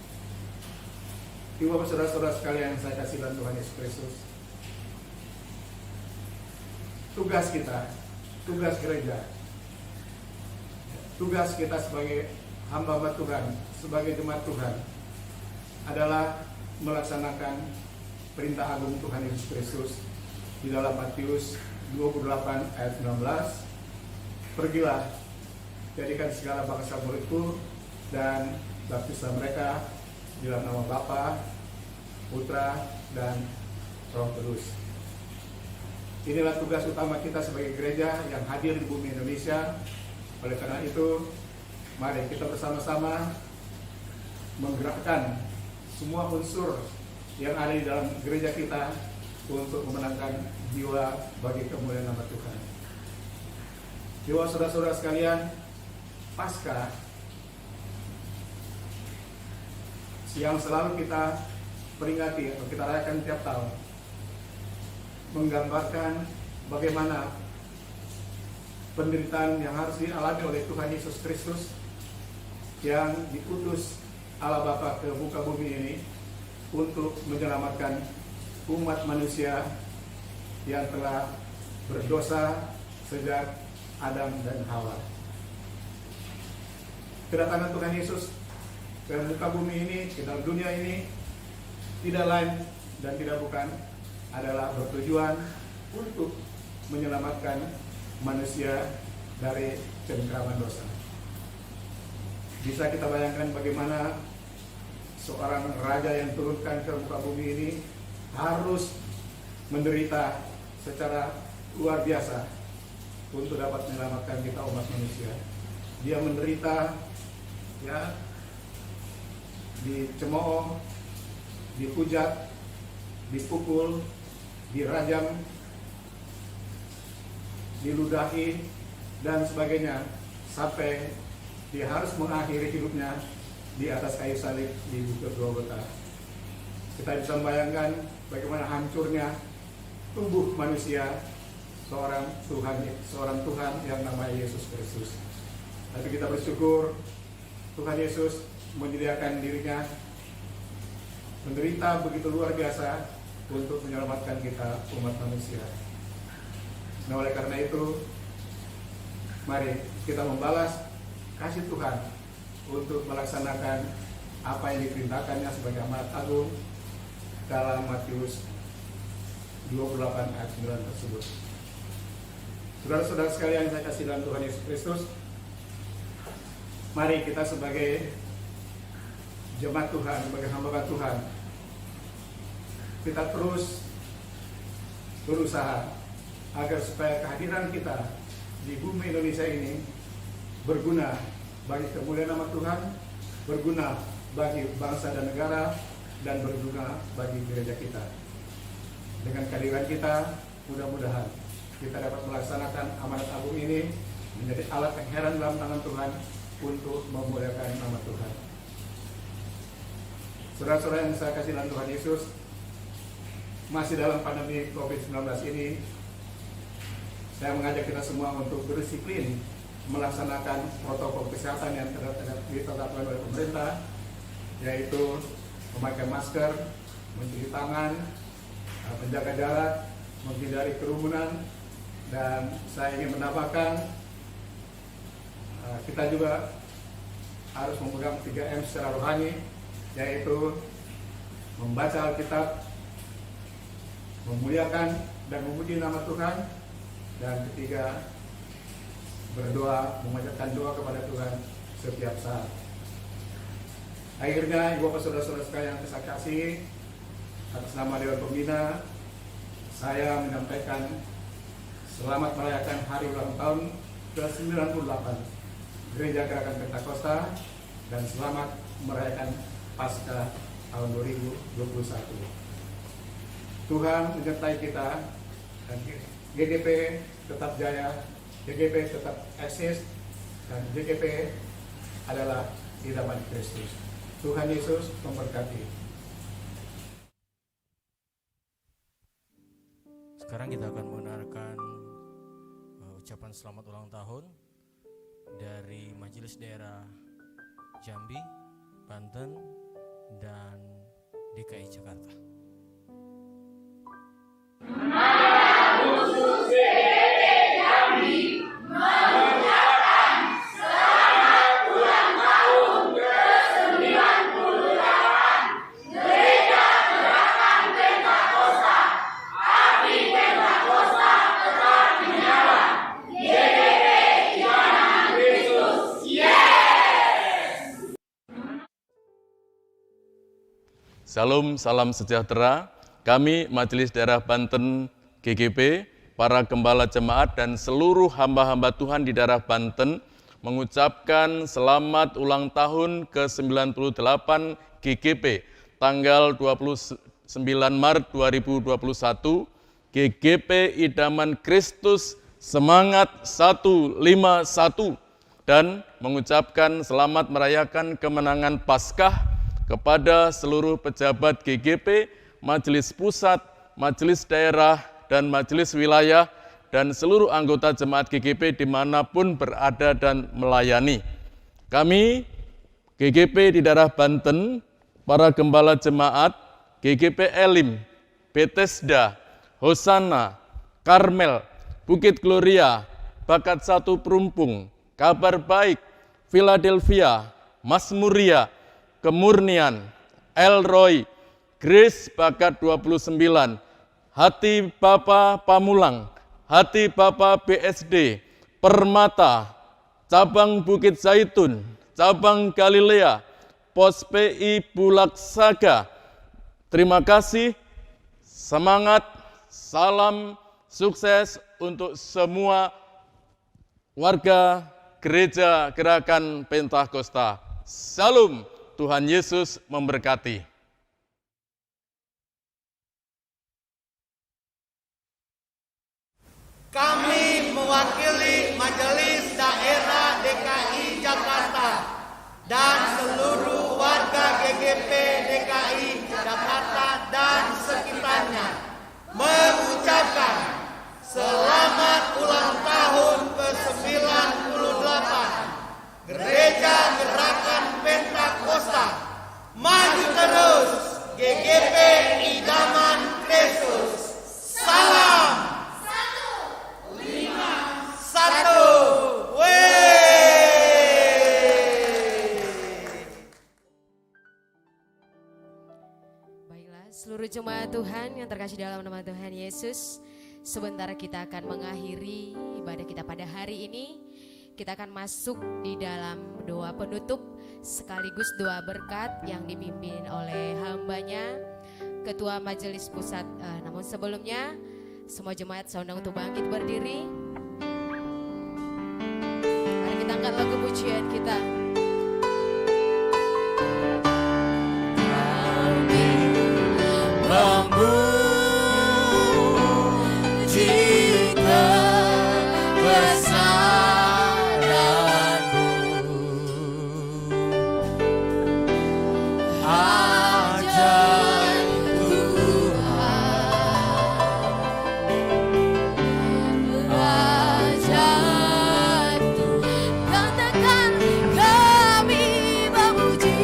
Ibu bapak saudara-saudara sekalian yang saya kasih dalam Tuhan Yesus Kristus, tugas kita, tugas gereja, tugas kita sebagai hamba Tuhan, sebagai jemaat Tuhan adalah melaksanakan perintah agung Tuhan Yesus Kristus di dalam Matius 28 ayat 19. Pergilah, jadikan segala bangsa muridku dan baptislah mereka di dalam nama Bapa, Putra, dan Roh Kudus. Inilah tugas utama kita sebagai gereja yang hadir di bumi Indonesia. Oleh karena itu, mari kita bersama-sama menggerakkan semua unsur yang ada di dalam gereja kita untuk memenangkan jiwa bagi kemuliaan nama Tuhan. Jiwa saudara-saudara sekalian, Paskah yang selalu kita peringati atau kita rayakan tiap tahun menggambarkan bagaimana penderitaan yang harus dialami oleh Tuhan Yesus Kristus yang diutus Allah Bapa ke muka bumi ini untuk menyelamatkan umat manusia yang telah berdosa sejak Adam dan Hawa. Kedatangan Tuhan Yesus ke muka bumi ini, ke dalam dunia ini, tidak lain dan tidak bukan adalah bertujuan untuk menyelamatkan manusia dari cengkraman dosa. Bisa kita bayangkan bagaimana seorang raja yang turunkan ke muka bumi ini harus menderita secara luar biasa untuk dapat menyelamatkan kita umat manusia. Dia menderita, ya, dicemooh, dihujat, dipukul, dirajam, diludahi, dan sebagainya, sampai dia harus mengakhiri hidupnya di atas kayu salib di Bukit Golgota. Kita bisa membayangkan bagaimana hancurnya tubuh manusia seorang Tuhan yang namanya Yesus Kristus. Tapi kita bersyukur Tuhan Yesus menyediakan dirinya menderita begitu luar biasa untuk menyelamatkan kita umat manusia. Nah, oleh karena itu, mari kita membalas kasih Tuhan untuk melaksanakan apa yang diperintahkannya sebagai amanat agung dalam Matius 28 ayat 9 tersebut. Saudara-saudara sekalian yang saya kasih dalam Tuhan Yesus Kristus, mari kita sebagai jemaat Tuhan, sebagai hamba Tuhan, kita terus berusaha agar supaya kehadiran kita di bumi Indonesia ini berguna bagi kemuliaan nama Tuhan, berguna bagi bangsa dan negara, dan berguna bagi gereja kita. Dengan kehadiran kita, mudah-mudahan kita dapat melaksanakan amanat agung ini menjadi alat yang heran dalam tangan Tuhan untuk memuliakan nama Tuhan. Saudara-saudara yang saya kasih dalam Tuhan Yesus, masih dalam pandemi COVID-19 ini, saya mengajak kita semua untuk berdisiplin melaksanakan protokol kesehatan yang ditetapkan oleh pemerintah, yaitu memakai masker, mencuci tangan, menjaga jarak, menghindari kerumunan, dan saya ingin menambahkan kita juga harus memegang 3M secara rohani, yaitu membaca Alkitab, memuliakan dan memuji nama Tuhan, dan ketiga, berdoa, memanjatkan doa kepada Tuhan setiap saat. Akhirnya, Ibu Bapak Saudara-saudara sekalian yang saya kasih, atas nama Dewan Pembina, saya menyampaikan selamat merayakan hari ulang tahun ke-98 Gereja Gerakan Pentakosta, dan selamat merayakan Paskah tahun 2021. Tuhan menyertai kita, dan GGP tetap jaya, GGP tetap eksis, dan GGP adalah idaman Kristus. Tuhan Yesus memberkati. Sekarang kita akan mendengarkan ucapan selamat ulang tahun dari Majelis Daerah Jambi, Banten, dan DKI Jakarta. Salam, salam sejahtera. Kami Majelis Daerah Banten GGP, para gembala jemaat dan seluruh hamba-hamba Tuhan di daerah Banten mengucapkan selamat ulang tahun ke-98 GGP tanggal 29 Maret 2021. GGP Idaman Kristus Semangat 151, dan mengucapkan selamat merayakan kemenangan Paskah kepada seluruh pejabat GGP, Majelis Pusat, Majelis Daerah, dan Majelis Wilayah, dan seluruh anggota jemaat GGP dimanapun berada dan melayani. Kami, GGP di daerah Banten, para gembala jemaat, GGP Elim, Bethesda, Hosana, Karmel, Bukit Gloria, Bakat Satu Perumpung, Kabar Baik, Philadelphia, Masmuria, Kemurnian, Elroy, Grace Bakat 29, Hati Bapa Pamulang, Hati Bapa BSD, Permata, Cabang Bukit Zaitun, Cabang Galilea, Pos PI Bulaksaga. Terima kasih, semangat, salam, sukses untuk semua warga Gereja Gerakan Pentakosta. Salam, Tuhan Yesus memberkati. Kami mewakili Majelis Daerah DKI Jakarta dan seluruh warga GGP DKI Jakarta dan sekitarnya mengucapkan selamat ulang tahun ke-98 Gereja Gerakan Pentakosta. Maju terus GGP Idaman Kristus. Salam. Satu. Baiklah, seluruh jemaat Tuhan yang terkasih dalam nama Tuhan Yesus, sebentar kita akan mengakhiri ibadah kita pada hari ini. Kita akan masuk di dalam doa penutup sekaligus doa berkat yang dipimpin oleh hambanya, Ketua Majelis Pusat. Namun sebelumnya, semua jemaat saya undang untuk bangkit berdiri. Mari kita angkat lagu pujian kita. Memuji kebesaran-Mu, ajaib Tuhan, ajaib Tuhan. Katakan kami memuji,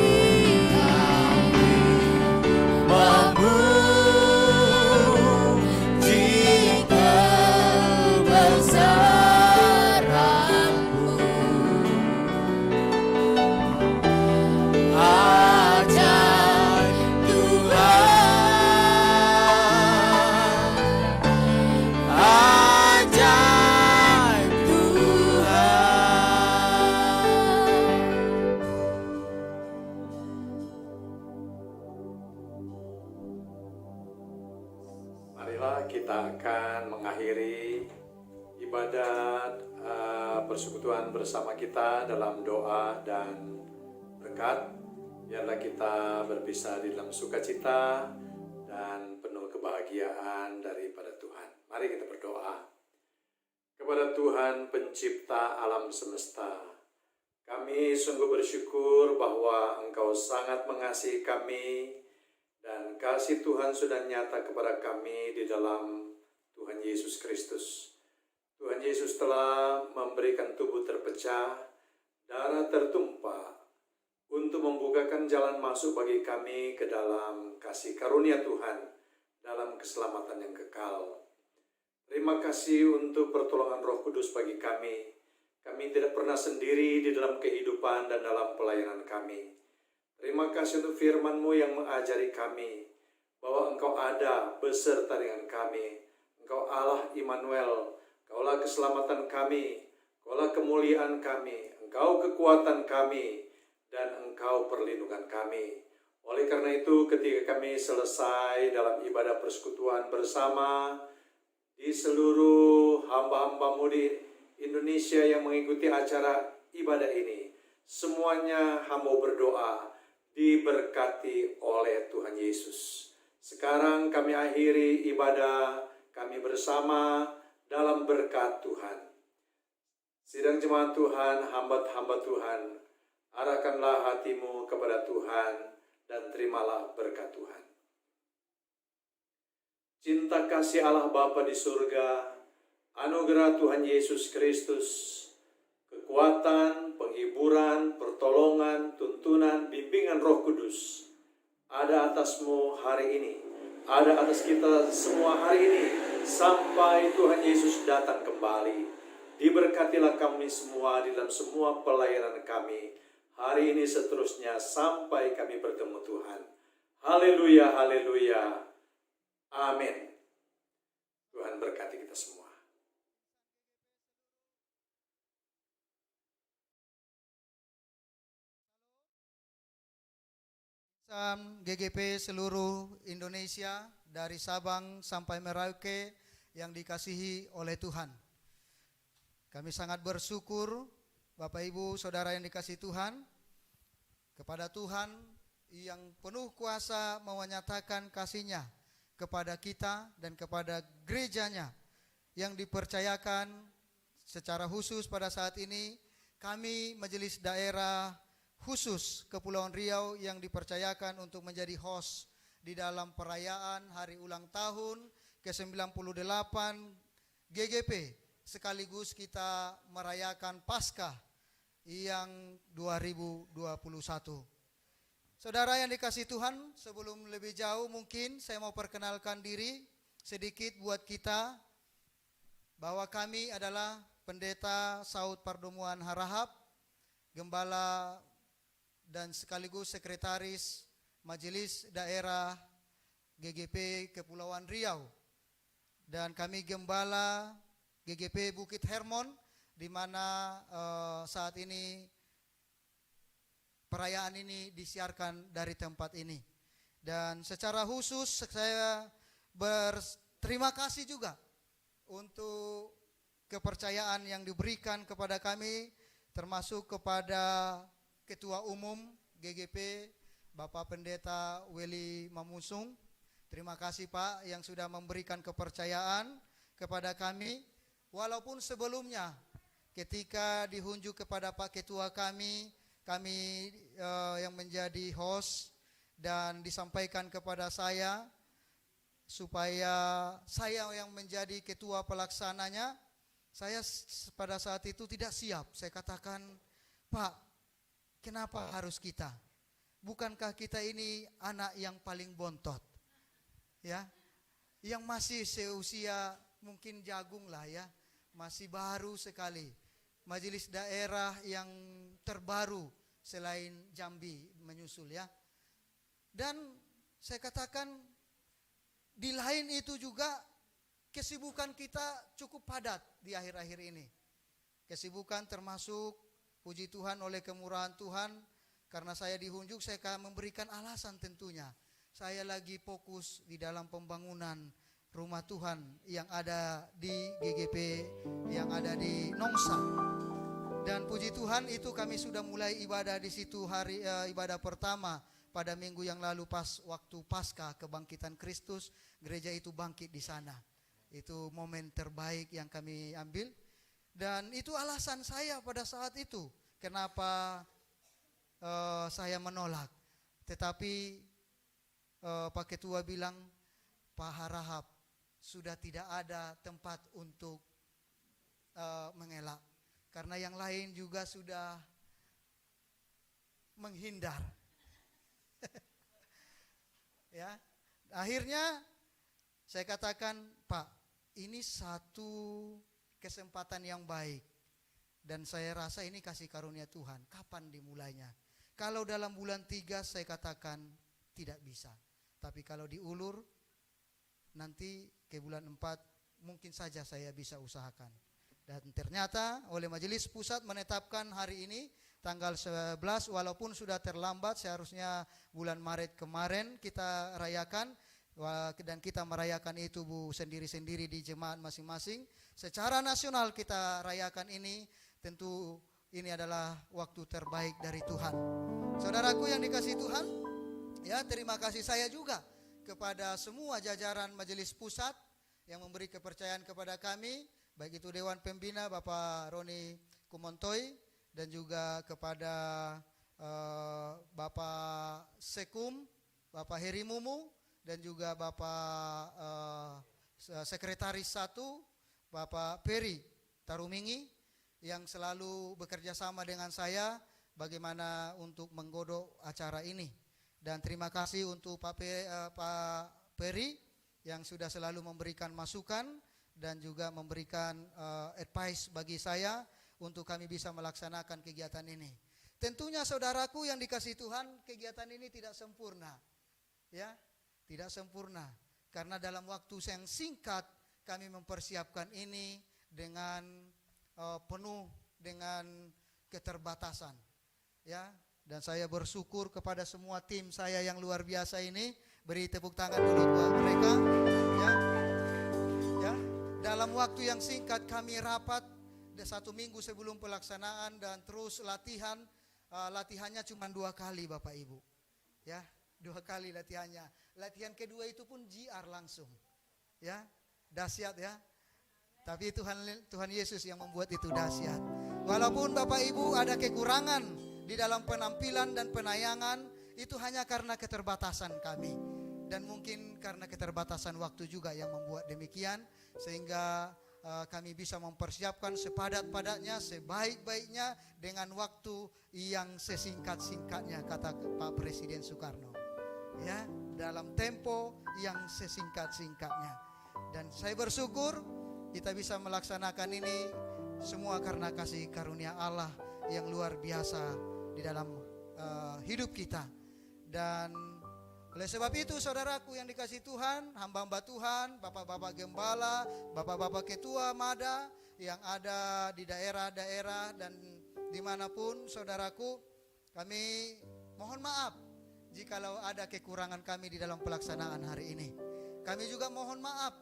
Marilah kita akan mengakhiri ibadat persekutuan bersama kita dalam doa dan berkat. Biarlah kita berpisah di dalam sukacita dan penuh kebahagiaan daripada Tuhan. Mari kita berdoa. Kepada Tuhan pencipta alam semesta, kami sungguh bersyukur bahwa Engkau sangat mengasihi kami, dan kasih Tuhan sudah nyata kepada kami di dalam Tuhan Yesus Kristus. Tuhan Yesus telah memberikan tubuh terpecah, darah tertumpah, untuk membukakan jalan masuk bagi kami ke dalam kasih karunia Tuhan, dalam keselamatan yang kekal. Terima kasih untuk pertolongan Roh Kudus bagi kami. Kami tidak pernah sendiri di dalam kehidupan dan dalam pelayanan kami. Terima kasih untuk firman-Mu yang mengajari kami bahwa Engkau ada beserta dengan kami. Engkau Allah Immanuel, Engkaulah keselamatan kami, Engkaulah kemuliaan kami, Engkau kekuatan kami, dan Engkau perlindungan kami. Oleh karena itu, ketika kami selesai dalam ibadah persekutuan bersama di seluruh hamba-hamba-Mu di Indonesia yang mengikuti acara ibadah ini, semuanya hamba berdoa diberkati oleh Tuhan Yesus. Sekarang kami akhiri ibadah kami bersama dalam berkat Tuhan. Sidang jemaat Tuhan, hamba-hamba Tuhan, arahkanlah hatimu kepada Tuhan dan terimalah berkat Tuhan. Cinta kasih Allah Bapa di surga, anugerah Tuhan Yesus Kristus, kekuatan, penghiburan, pertolongan, tuntunan, bimbingan Roh Kudus ada atasmu hari ini, ada atas kita semua hari ini, sampai Tuhan Yesus datang kembali. Diberkatilah kami semua di dalam semua pelayanan kami hari ini seterusnya sampai kami bertemu Tuhan. Haleluya, haleluya. Amin. Tuhan berkati kita semua. GGP seluruh Indonesia dari Sabang sampai Merauke yang dikasihi oleh Tuhan. Kami sangat bersyukur Bapak Ibu Saudara yang dikasihi Tuhan, kepada Tuhan yang penuh kuasa menyatakan kasih-Nya kepada kita dan kepada gerejanya yang dipercayakan secara khusus pada saat ini. Kami Majelis Daerah khusus Kepulauan Riau yang dipercayakan untuk menjadi host di dalam perayaan hari ulang tahun ke-98 GGP, sekaligus kita merayakan Paskah yang 2021. Saudara yang dikasihi Tuhan, sebelum lebih jauh mungkin saya mau perkenalkan diri sedikit buat kita, bahwa kami adalah Pendeta Saud Pardomuan Harahap, Gembala dan sekaligus Sekretaris Majelis Daerah GGP Kepulauan Riau. Dan kami Gembala GGP Bukit Hermon, di mana saat ini perayaan ini disiarkan dari tempat ini. Dan secara khusus saya berterima kasih juga untuk kepercayaan yang diberikan kepada kami, termasuk kepada Ketua Umum GGP Bapak Pendeta Weli Mamusung. Terima kasih Pak yang sudah memberikan kepercayaan kepada kami. Walaupun sebelumnya ketika dihunjuk kepada Pak Ketua kami yang menjadi host dan disampaikan kepada saya supaya saya yang menjadi ketua pelaksananya, saya pada saat itu tidak siap. Saya katakan, Pak, kenapa harus kita? Bukankah kita ini anak yang paling bontot, ya, yang masih seusia mungkin jagung lah ya, masih baru sekali. Majelis daerah yang terbaru selain Jambi menyusul ya. Dan saya katakan di lain itu juga kesibukan kita cukup padat di akhir-akhir ini. Kesibukan termasuk puji Tuhan oleh kemurahan Tuhan, karena saya dihunjuk saya akan memberikan alasan tentunya. Saya lagi fokus di dalam pembangunan rumah Tuhan yang ada di GGP, yang ada di Nongsa. Dan puji Tuhan itu kami sudah mulai ibadah di situ hari ibadah pertama pada minggu yang lalu pas waktu Paskah kebangkitan Kristus, gereja itu bangkit di sana. Itu momen terbaik yang kami ambil. Dan itu alasan saya pada saat itu kenapa saya menolak. Tetapi Pak Ketua bilang, Pak Harahap, sudah tidak ada tempat untuk mengelak. Karena yang lain juga sudah menghindar. Ya, akhirnya saya katakan, Pak, ini satu kesempatan yang baik. Dan saya rasa ini kasih karunia Tuhan. Kapan dimulainya? Kalau dalam bulan 3 saya katakan tidak bisa. Tapi kalau diulur, nanti ke bulan 4 mungkin saja saya bisa usahakan. Dan ternyata oleh Majelis Pusat menetapkan hari ini tanggal 11, walaupun sudah terlambat, seharusnya bulan Maret kemarin kita rayakan, dan kita merayakan itu sendiri-sendiri di jemaat masing-masing. Secara nasional kita rayakan ini, tentu ini adalah waktu terbaik dari Tuhan. Saudaraku yang dikasihi Tuhan, ya, terima kasih saya juga kepada semua jajaran Majelis Pusat yang memberi kepercayaan kepada kami, baik itu Dewan Pembina Bapak Roni Kumontoy, dan juga kepada Bapak Sekum, Bapak Heri Mumu, dan juga Bapak Sekretaris 1, Bapak Peri Tarumingi, yang selalu bekerja sama dengan saya bagaimana untuk menggodok acara ini. Dan terima kasih untuk Pak Peri yang sudah selalu memberikan masukan dan juga memberikan advice bagi saya untuk kami bisa melaksanakan kegiatan ini. Tentunya saudaraku yang dikasihi Tuhan, kegiatan ini tidak sempurna. Ya, tidak sempurna. Karena dalam waktu yang singkat kami mempersiapkan ini dengan penuh dengan keterbatasan. Ya, dan saya bersyukur kepada semua tim saya yang luar biasa ini. Beri tepuk tangan dulu buat mereka. Ya, ya. Dalam waktu yang singkat kami rapat 1 minggu sebelum pelaksanaan dan terus latihan. Latihannya cuma 2 kali Bapak Ibu. Ya, 2 kali latihannya. Latihan kedua itu pun JR langsung. Ya, dahsyat ya. Tapi Tuhan Yesus yang membuat itu dahsyat. Walaupun Bapak Ibu ada kekurangan di dalam penampilan dan penayangan, itu hanya karena keterbatasan kami. Dan mungkin karena keterbatasan waktu juga yang membuat demikian. Sehingga kami bisa mempersiapkan sepadat-padatnya, sebaik-baiknya dengan waktu yang sesingkat-singkatnya, kata Pak Presiden Soekarno. Ya, dalam tempo yang sesingkat-singkatnya. Dan saya bersyukur kita bisa melaksanakan ini semua karena kasih karunia Allah yang luar biasa di dalam hidup kita. Dan oleh sebab itu saudaraku yang dikasihi Tuhan, hamba-hamba Tuhan, bapak-bapak gembala, bapak-bapak ketua MADA yang ada di daerah-daerah dan dimanapun saudaraku, kami mohon maaf jikalau ada kekurangan kami di dalam pelaksanaan hari ini. Kami juga mohon maaf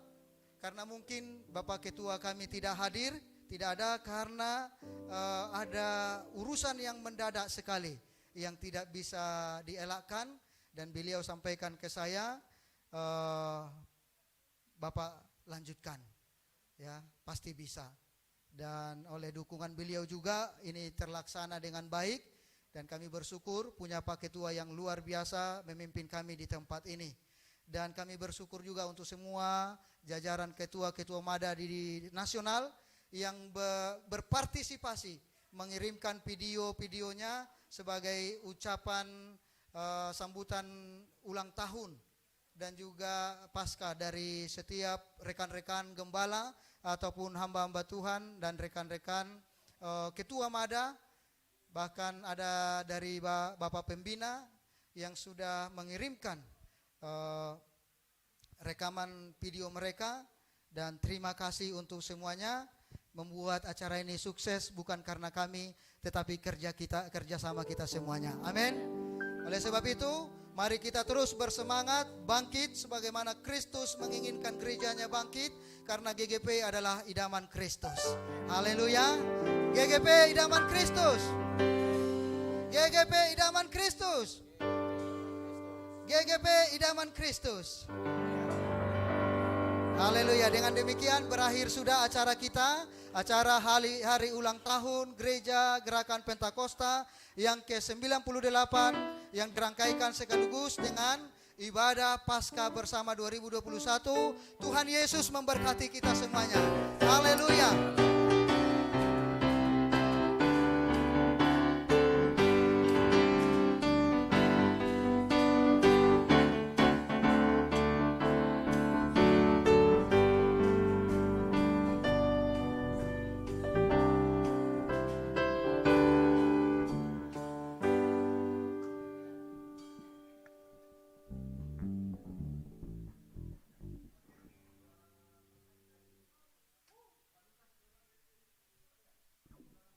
karena mungkin Bapak Ketua kami tidak hadir, tidak ada karena ada urusan yang mendadak sekali yang tidak bisa dielakkan, dan beliau sampaikan ke saya, Bapak lanjutkan, ya pasti bisa. Dan oleh dukungan beliau juga ini terlaksana dengan baik, dan kami bersyukur punya Pak Ketua yang luar biasa memimpin kami di tempat ini. Dan kami bersyukur juga untuk semua jajaran ketua-ketua MADA di nasional yang berpartisipasi mengirimkan video-videonya sebagai ucapan sambutan ulang tahun dan juga pasca dari setiap rekan-rekan gembala ataupun hamba-hamba Tuhan dan rekan-rekan ketua MADA, bahkan ada dari Bapak Pembina yang sudah mengirimkan rekaman video mereka. Dan terima kasih untuk semuanya. Membuat acara ini sukses bukan karena kami, tetapi kerjasama kita semuanya. Amin. Oleh sebab itu, mari kita terus bersemangat, bangkit sebagaimana Kristus menginginkan gerejanya bangkit, karena GGP adalah idaman Kristus. Haleluya. GGP idaman Kristus. GGP idaman Kristus. GGP idaman Kristus. Haleluya. Dengan demikian berakhir sudah acara kita, acara hari ulang tahun Gereja Gerakan Pentakosta yang ke-98 yang dirangkaikan sekaligus dengan ibadah Paskah bersama 2021. Tuhan Yesus memberkati kita semuanya. Haleluya.